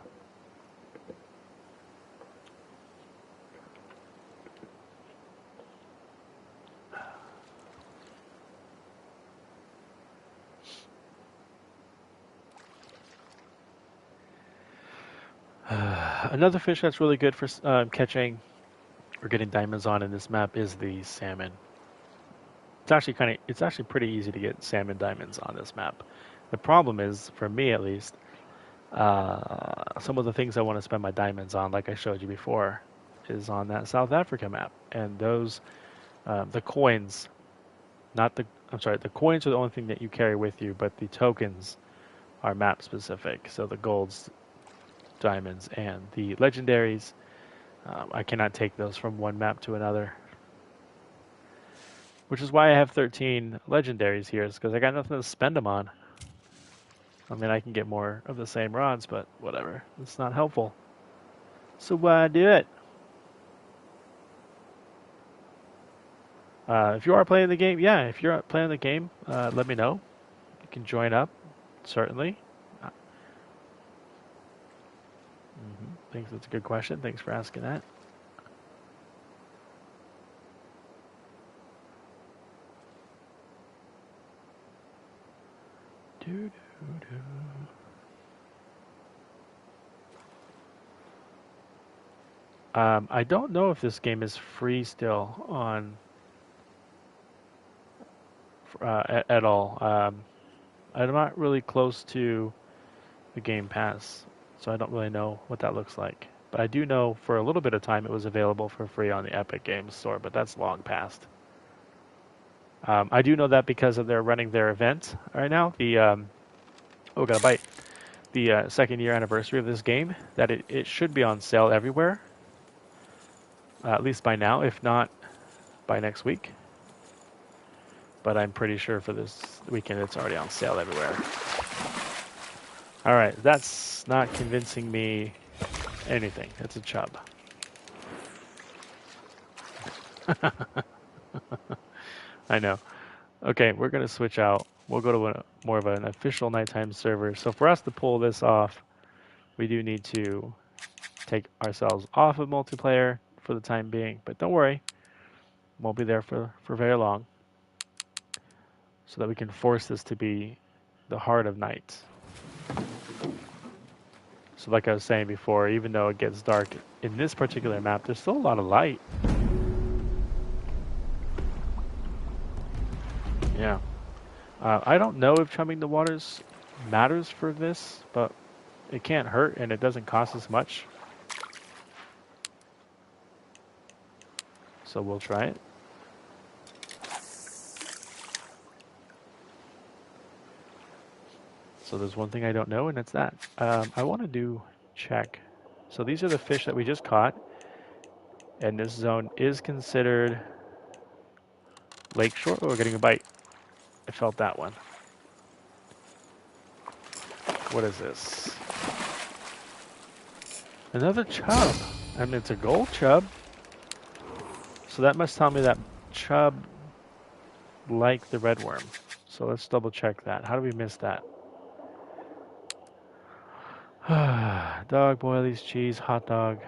Another fish that's really good for catching or getting diamonds on in this map is the salmon. It's actually pretty easy to get salmon diamonds on this map. The problem is, for me at least, some of the things I want to spend my diamonds on, like I showed you before, is on that South Africa map. And those, the coins, the coins are the only thing that you carry with you, but the tokens are map specific. So the golds, diamonds, and the legendaries, I cannot take those from one map to another. Which is why I have 13 legendaries here, is because I got nothing to spend them on. I mean, I can get more of the same rods, but whatever. It's not helpful. So why do it? If you are playing the game, if you're playing the game, let me know. You can join up, certainly. Thanks, that's a good question. Thanks for asking that. I don't know if this game is free still on at all. I'm not really close to the Game Pass, so I don't really know what that looks like. But I do know for a little bit of time it was available for free on the Epic Games Store, but that's long past. I do know that because of they're running their event right now. Oh, got a bite. The second year anniversary of this game, that it should be on sale everywhere, at least by now, if not by next week. But I'm pretty sure for this weekend it's already on sale everywhere. All right, that's not convincing me anything. It's a chub. I know. Okay, we're going to switch out. We'll go to more of an official nighttime server. So for us to pull this off, we do need to take ourselves off of multiplayer for the time being. But don't worry, won't be there for very long. So that we can force this to be the heart of night. So like I was saying before, even though it gets dark in this particular map, there's still a lot of light. Yeah. I don't know if chumming the waters matters for this, but it can't hurt and it doesn't cost as much. So we'll try it. So there's one thing I don't know, and it's that. I want to do check. So these are the fish that we just caught, and this zone is considered lakeshore. Oh, we're getting a bite. I felt that one. What is this? Another chub. I mean, it's a gold chub. So that must tell me that chub like the red worm. So let's double check that. How do we miss that? Dog, boilies, cheese, hot dog.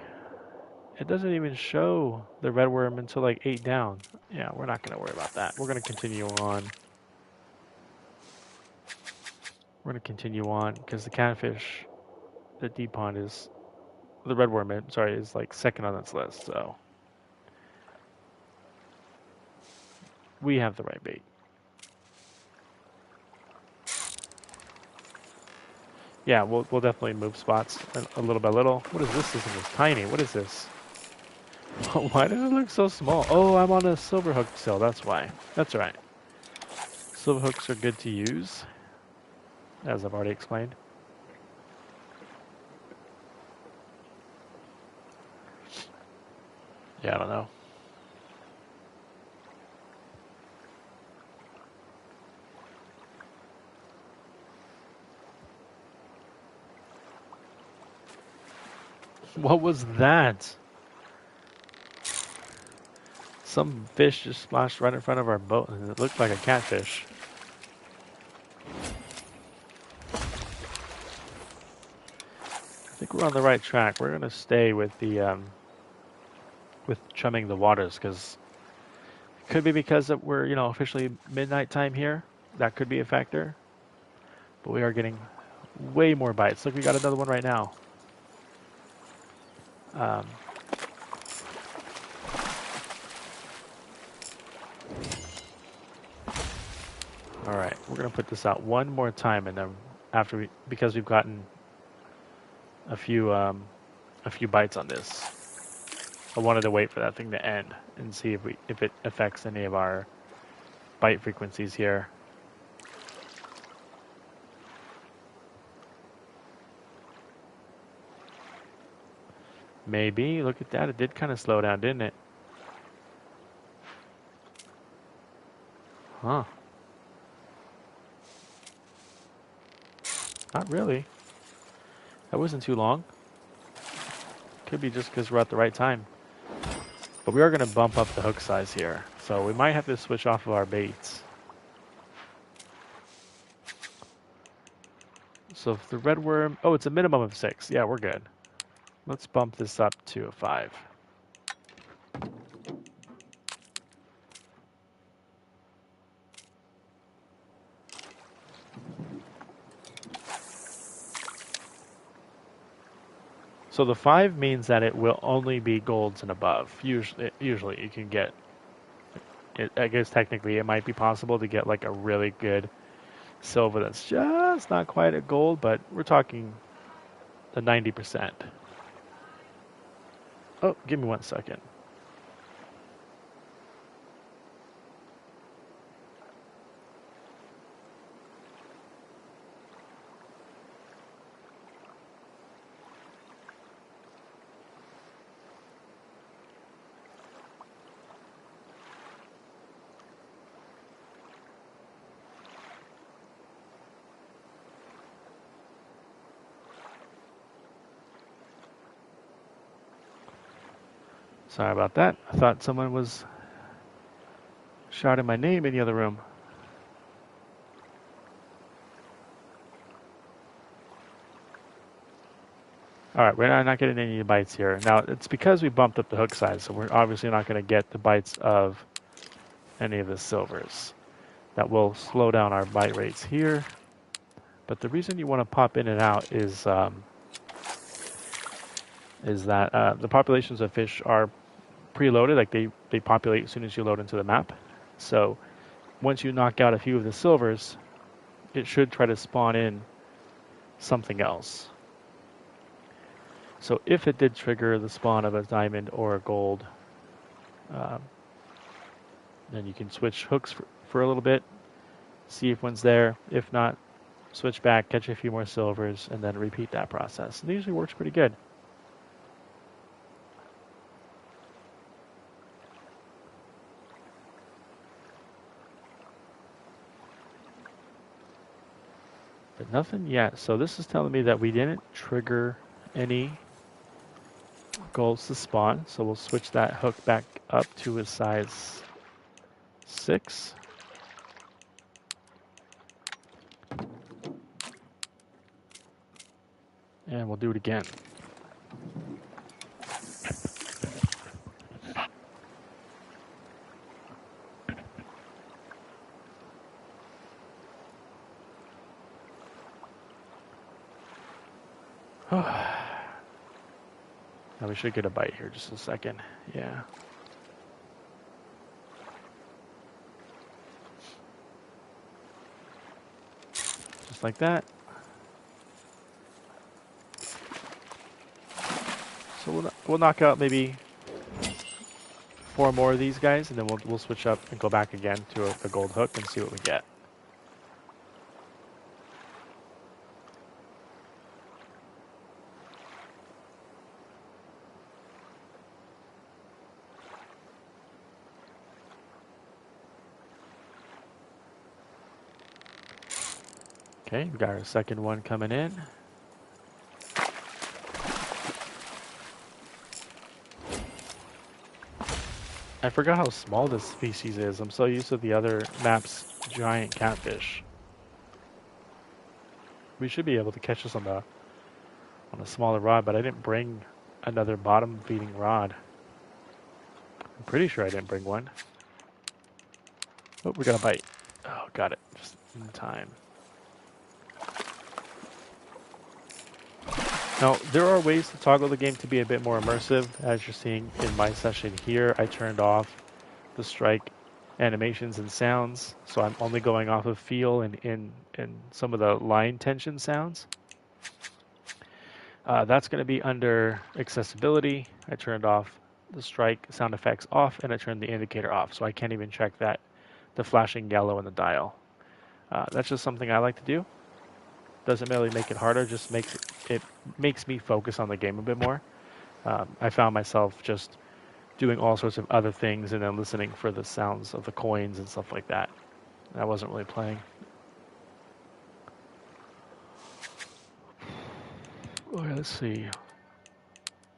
It doesn't even show the red worm until like 8 down. Yeah, we're not going to worry about that. We're going to continue on. We're going to continue on because the catfish, the deep pond is, the red worm, sorry, is like second on this list. So we have the right bait. Yeah, we'll definitely move spots a little by little. What is this? This thing is tiny. What is this? Why does it look so small? Oh, I'm on a silver hook still. That's why. That's all right. Silver hooks are good to use, as I've already explained. Yeah, I don't know. What was that? Some fish just splashed right in front of our boat, and it looked like a catfish. I think we're on the right track. We're gonna stay with the with chumming the waters, because it could be because we're officially midnight time here. That could be a factor. But we are getting way more bites. Look, we got another one right now. All right, we're gonna put this out one more time, and then because we've gotten a few bites on this, I wanted to wait for that thing to end and see if it affects any of our bite frequencies here. Maybe. Look at that. It did kind of slow down, didn't it? Huh. Not really. That wasn't too long. Could be just because we're at the right time. But we are going to bump up the hook size here. So we might have to switch off of our baits. So if the red worm... Oh, it's a minimum of 6. Yeah, we're good. Let's bump this up to a 5. So the 5 means that it will only be golds and above. Usually you can get... I guess technically it might be possible to get like a really good silver that's just not quite a gold, but we're talking the 90%. Oh, give me 1 second. Sorry about that. I thought someone was shouting my name in the other room. All right, we're not getting any bites here. Now, it's because we bumped up the hook size, so we're obviously not going to get the bites of any of the silvers. That will slow down our bite rates here. But the reason you want to pop in and out is that the populations of fish are preloaded, like they populate as soon as you load into the map. So once you knock out a few of the silvers, it should try to spawn in something else. So if it did trigger the spawn of a diamond or a gold, then you can switch hooks for a little bit, see if one's there. If not, switch back, catch a few more silvers, and then repeat that process. And it usually works pretty good. But nothing yet. So this is telling me that we didn't trigger any golds to spawn. So we'll switch that hook back up to a size 6. And we'll do it again. Now we should get a bite here, just a second. Yeah. Just like that. So we'll knock out maybe 4 more of these guys, and then we'll switch up and go back again to a gold hook and see what we get. Okay, we got our second one coming in. I forgot how small this species is. I'm so used to the other map's giant catfish. We should be able to catch this on a smaller rod, but I didn't bring another bottom feeding rod. I'm pretty sure I didn't bring one. Oh, we got a bite. Oh, got it. Just in time. Now, there are ways to toggle the game to be a bit more immersive. As you're seeing in my session here, I turned off the strike animations and sounds, so I'm only going off of feel and in some of the line tension sounds. That's going to be under accessibility. I turned off the strike sound effects off, and I turned the indicator off, so I can't even check the flashing yellow in the dial. That's just something I like to do. Doesn't really make it harder, just makes me focus on the game a bit more. I found myself just doing all sorts of other things and then listening for the sounds of the coins and stuff like that. I wasn't really playing. Okay, let's see.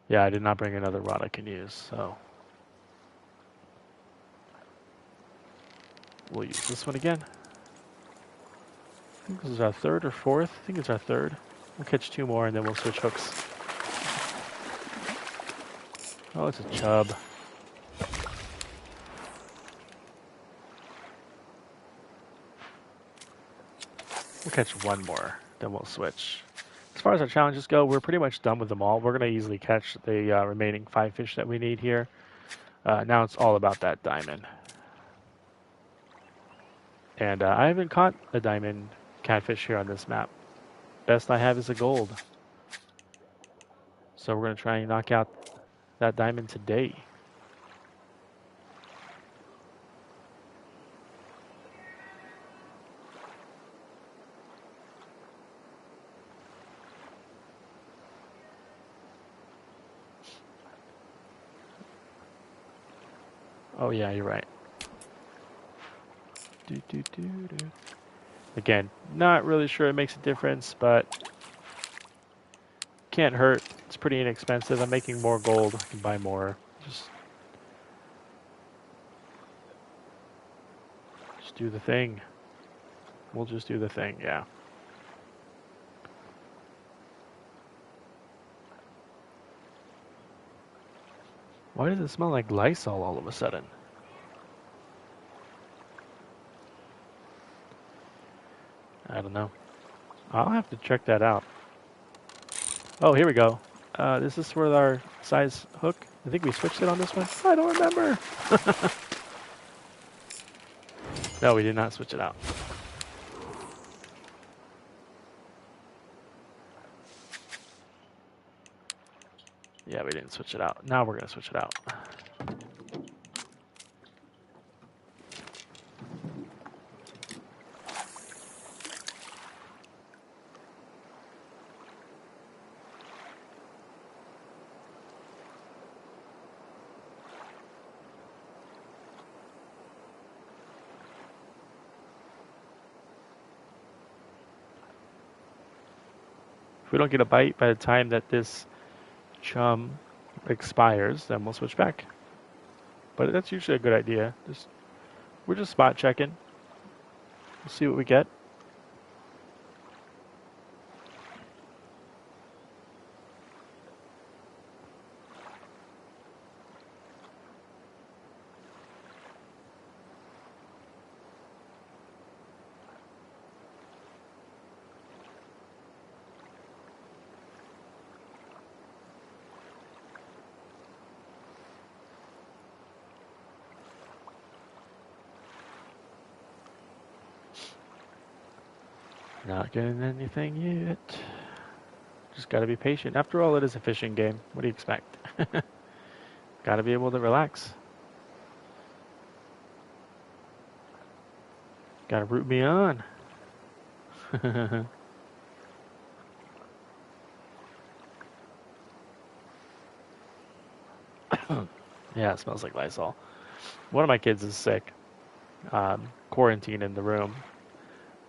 Yeah, I did not bring another rod I can use, so we'll use this one again. I think this is our third or fourth. I think it's our third. We'll catch 2 more and then we'll switch hooks. Oh, it's a chub. We'll catch 1 more, then we'll switch. As far as our challenges go, we're pretty much done with them all. We're going to easily catch the remaining 5 fish that we need here. Now it's all about that diamond. And I haven't caught a diamond catfish here on this map. Best I have is a gold. So we're going to try and knock out that diamond today. Oh yeah, you're right. Again, not really sure it makes a difference, but can't hurt. It's pretty inexpensive. I'm making more gold. I can buy more. Just do the thing. We'll just do the thing, yeah. Why does it smell like Lysol all of a sudden? I don't know. I'll have to check that out. Oh, here we go. This is for our size hook. I think we switched it on this one. I don't remember. No, we did not switch it out. Yeah, we didn't switch it out. Now we're going to switch it out. If we don't get a bite by the time that this chum expires, then we'll switch back. But that's usually a good idea. We're just spot checking. We'll see what we get. Not getting anything yet. Just gotta be patient. After all, it is a fishing game. What do you expect? Gotta be able to relax. Gotta root me on. Yeah, it smells like Lysol. One of my kids is sick, quarantined in the room,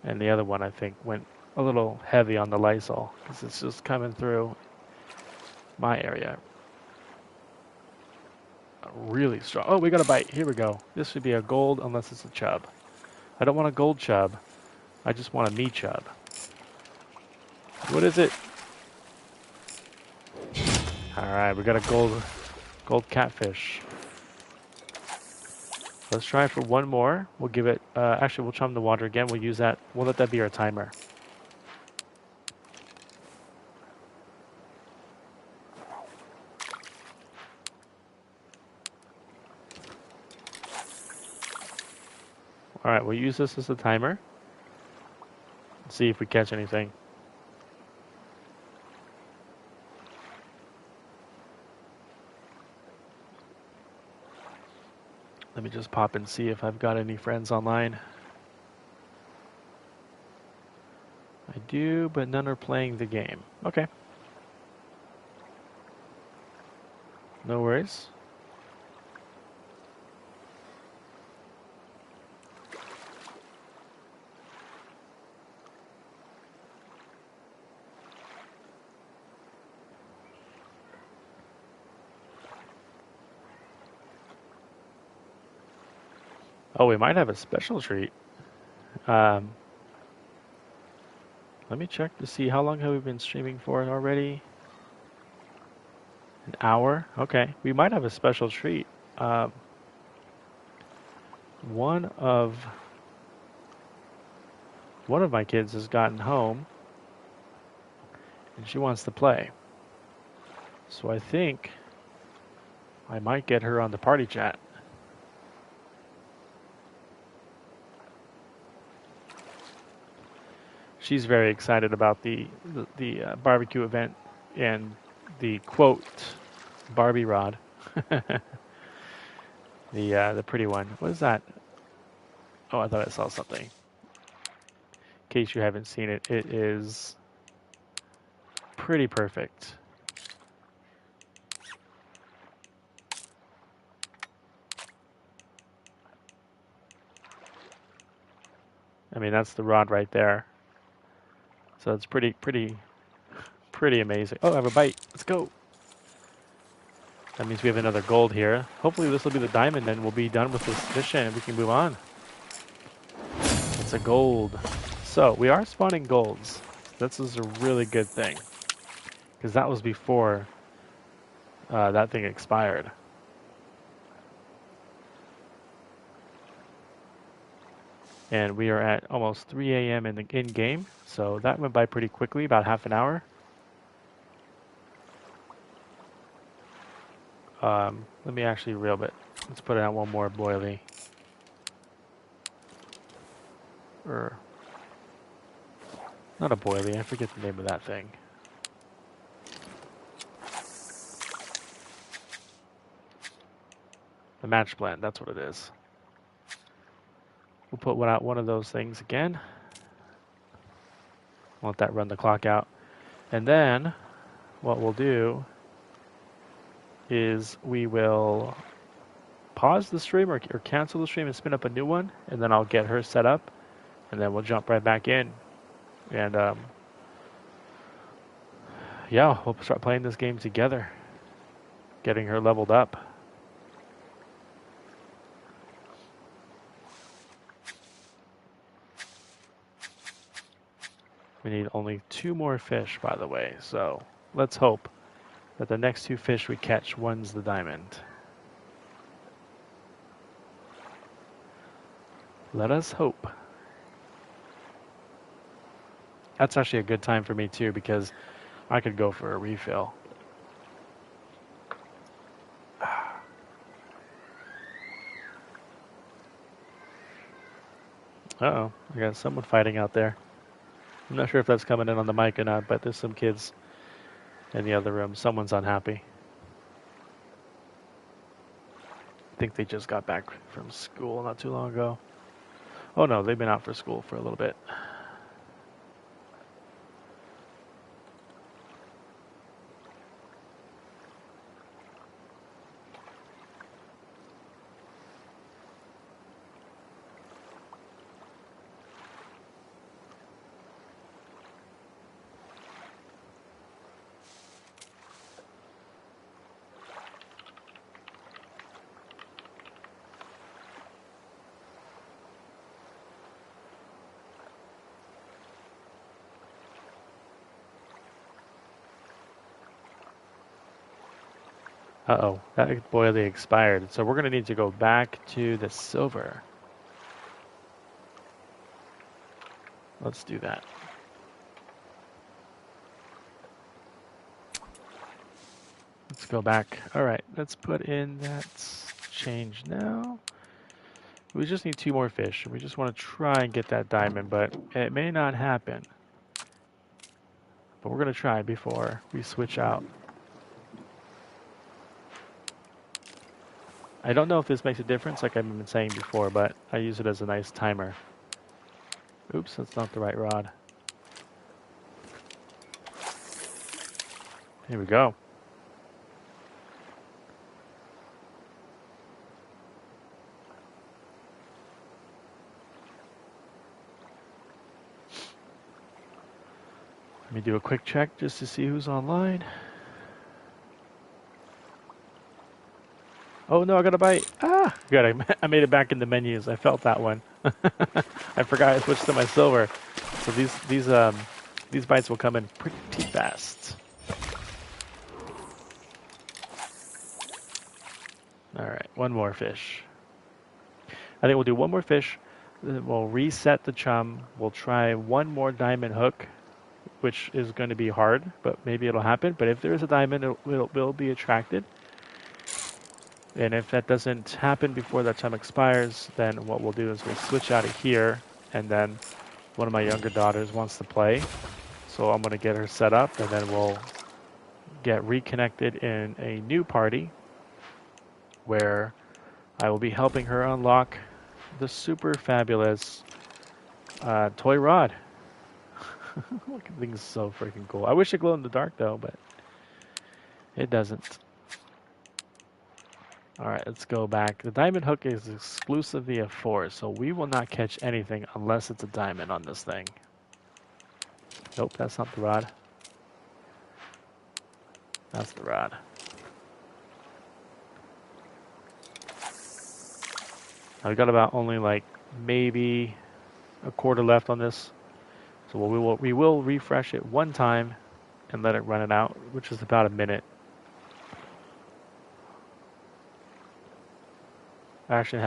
and the other one I think went a little heavy on the Lysol because it's just coming through my area. Really strong. Oh, we got a bite. Here we go. This should be a gold unless it's a chub. I don't want a gold chub. I just want a me chub. What is it? All right, we got a gold catfish. Let's try for one more. We'll give it, actually we'll chum the water again. We'll use that, we'll let that be our timer. All right, we'll use this as a timer. See if we catch anything. Let me just pop and see if I've got any friends online. I do, but none are playing the game. Okay. No worries. Oh, we might have a special treat. Let me check to see how long have we been streaming for already. An hour? Okay, we might have a special treat. One of my kids has gotten home, and she wants to play. So I think I might get her on the party chat. She's very excited about the barbecue event and the quote Barbie rod. The pretty one. What is that? Oh, I thought I saw something. In case you haven't seen it, it is pretty perfect. I mean, that's the rod right there. So it's pretty amazing. Oh, I have a bite. Let's go. That means we have another gold here. Hopefully this will be the diamond, then we'll be done with this mission and we can move on. It's a gold. So we are spawning golds. This is a really good thing. Because that was before that thing expired. And we are at almost 3 a.m. in the in-game. So that went by pretty quickly, about half an hour. Let me actually reel it. Let's put out one more boilie. Or not a boilie, I forget the name of that thing. The match blend, that's what it is. We'll put one of those things again. Let that run the clock out. And then what we'll do is we will pause the stream or cancel the stream and spin up a new one, and then I'll get her set up, and then we'll jump right back in. And yeah, we'll start playing this game together, getting her leveled up. We need only 2 more fish, by the way, so let's hope that the next 2 fish we catch wins the diamond. Let us hope. That's actually a good time for me too, because I could go for a refill. Uh-oh, I got someone fighting out there. I'm not sure if that's coming in on the mic or not, but there's some kids in the other room. Someone's unhappy. I think they just got back from school not too long ago. Oh no, they've been out for school for a little bit. Uh-oh, that boilie expired. So we're going to need to go back to the silver. Let's do that. Let's go back. All right, let's put in that change now. We just need 2 more fish. We just want to try and get that diamond, but it may not happen. But we're going to try before we switch out. I don't know if this makes a difference, like I've been saying before, but I use it as a nice timer. Oops, that's not the right rod. Here we go. Let me do a quick check just to see who's online. Oh no, I got a bite. Ah, good. I made it back in the menus. I felt that one. I forgot I switched to my silver. So these bites will come in pretty fast. All right, 1 more fish. I think we'll do 1 more fish. Then we'll reset the chum. We'll try 1 more diamond hook, which is going to be hard, but maybe it'll happen. But if there is a diamond, it will be attracted. And if that doesn't happen before that time expires, then what we'll do is we'll switch out of here, and then one of my younger daughters wants to play. So I'm going to get her set up, and then we'll get reconnected in a new party where I will be helping her unlock the super fabulous toy rod. Look at things so freaking cool. I wish it glowed in the dark though, but it doesn't. Alright, let's go back. The diamond hook is exclusive via force, so we will not catch anything unless it's a diamond on this thing. Nope, that's not the rod. That's the rod. I've got about only like maybe a quarter left on this. So we will refresh it one time and let it run it out, which is about a minute. I actually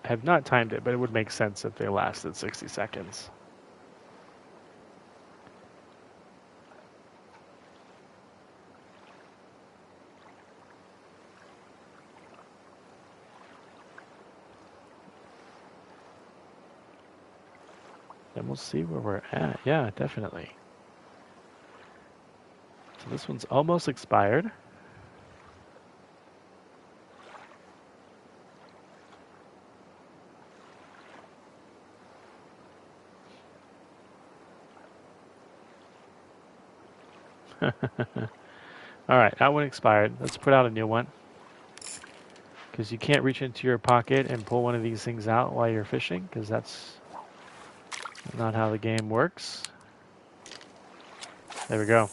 have not timed it, but it would make sense if they lasted 60 seconds. Then we'll see where we're at. Yeah, definitely. So this one's almost expired. Alright, that one expired. Let's put out a new one. Because you can't reach into your pocket and pull one of these things out while you're fishing, because that's not how the game works. There we go.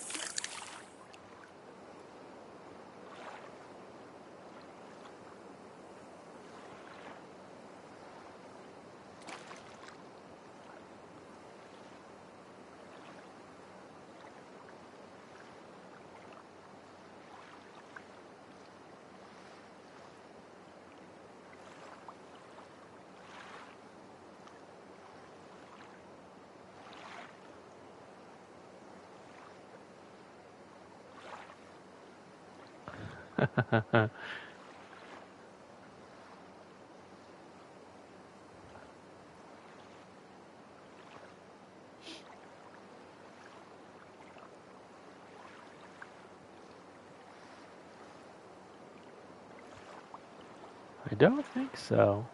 I don't think so.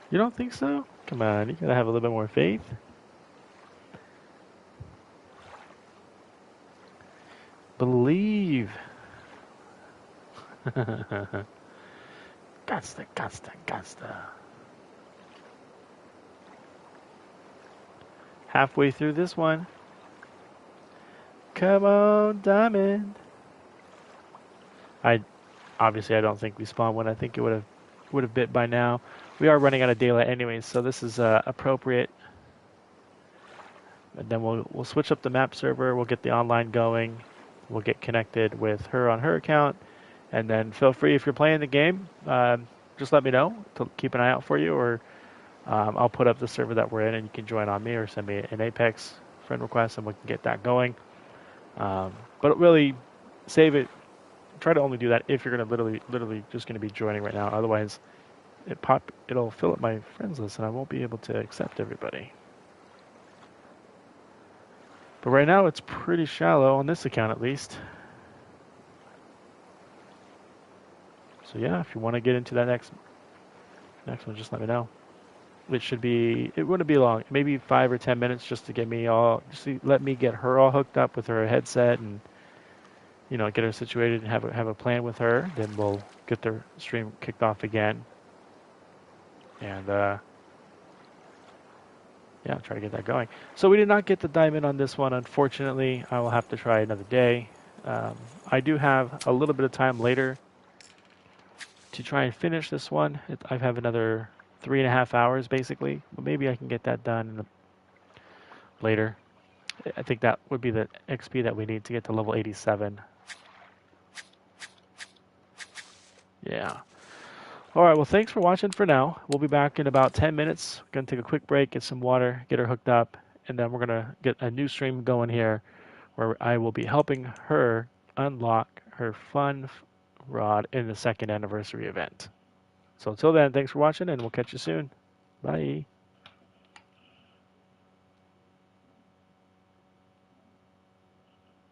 You don't think so? Come on, you gotta have a little bit more faith. Believe. Gotsta. Halfway through this one. Come on, diamond. Obviously I don't think we spawned one. I think it would have bit by now. We are running out of daylight anyways, so this is appropriate. And then we'll switch up the map server. We'll get the online going. We'll get connected with her on her account, and then feel free if you're playing the game. Just let me know to keep an eye out for you, or I'll put up the server that we're in, and you can join on me or send me an Apex friend request, and we can get that going. But really, save it. Try to only do that if you're gonna literally just gonna be joining right now. Otherwise, it'll fill up my friends list, and I won't be able to accept everybody. But right now, it's pretty shallow on this account, at least. So yeah, if you want to get into that next one, just let me know. It wouldn't be long, maybe 5 or 10 minutes, just to let me get her all hooked up with her headset and get her situated and have a plan with her. Then we'll get the stream kicked off again, and yeah, try to get that going. So we did not get the diamond on this one, unfortunately. I will have to try another day. I do have a little bit of time later to try and finish this one. I have another 3.5 hours basically, but maybe I can get that done later. I think that would be the XP that we need to get to level 87. Yeah. All right, well, thanks for watching for now. We'll be back in about 10 minutes. We're going to take a quick break, get some water, get her hooked up, and then we're going to get a new stream going here where I will be helping her unlock her fun rod in the 2nd anniversary event. So until then, thanks for watching, and we'll catch you soon. Bye.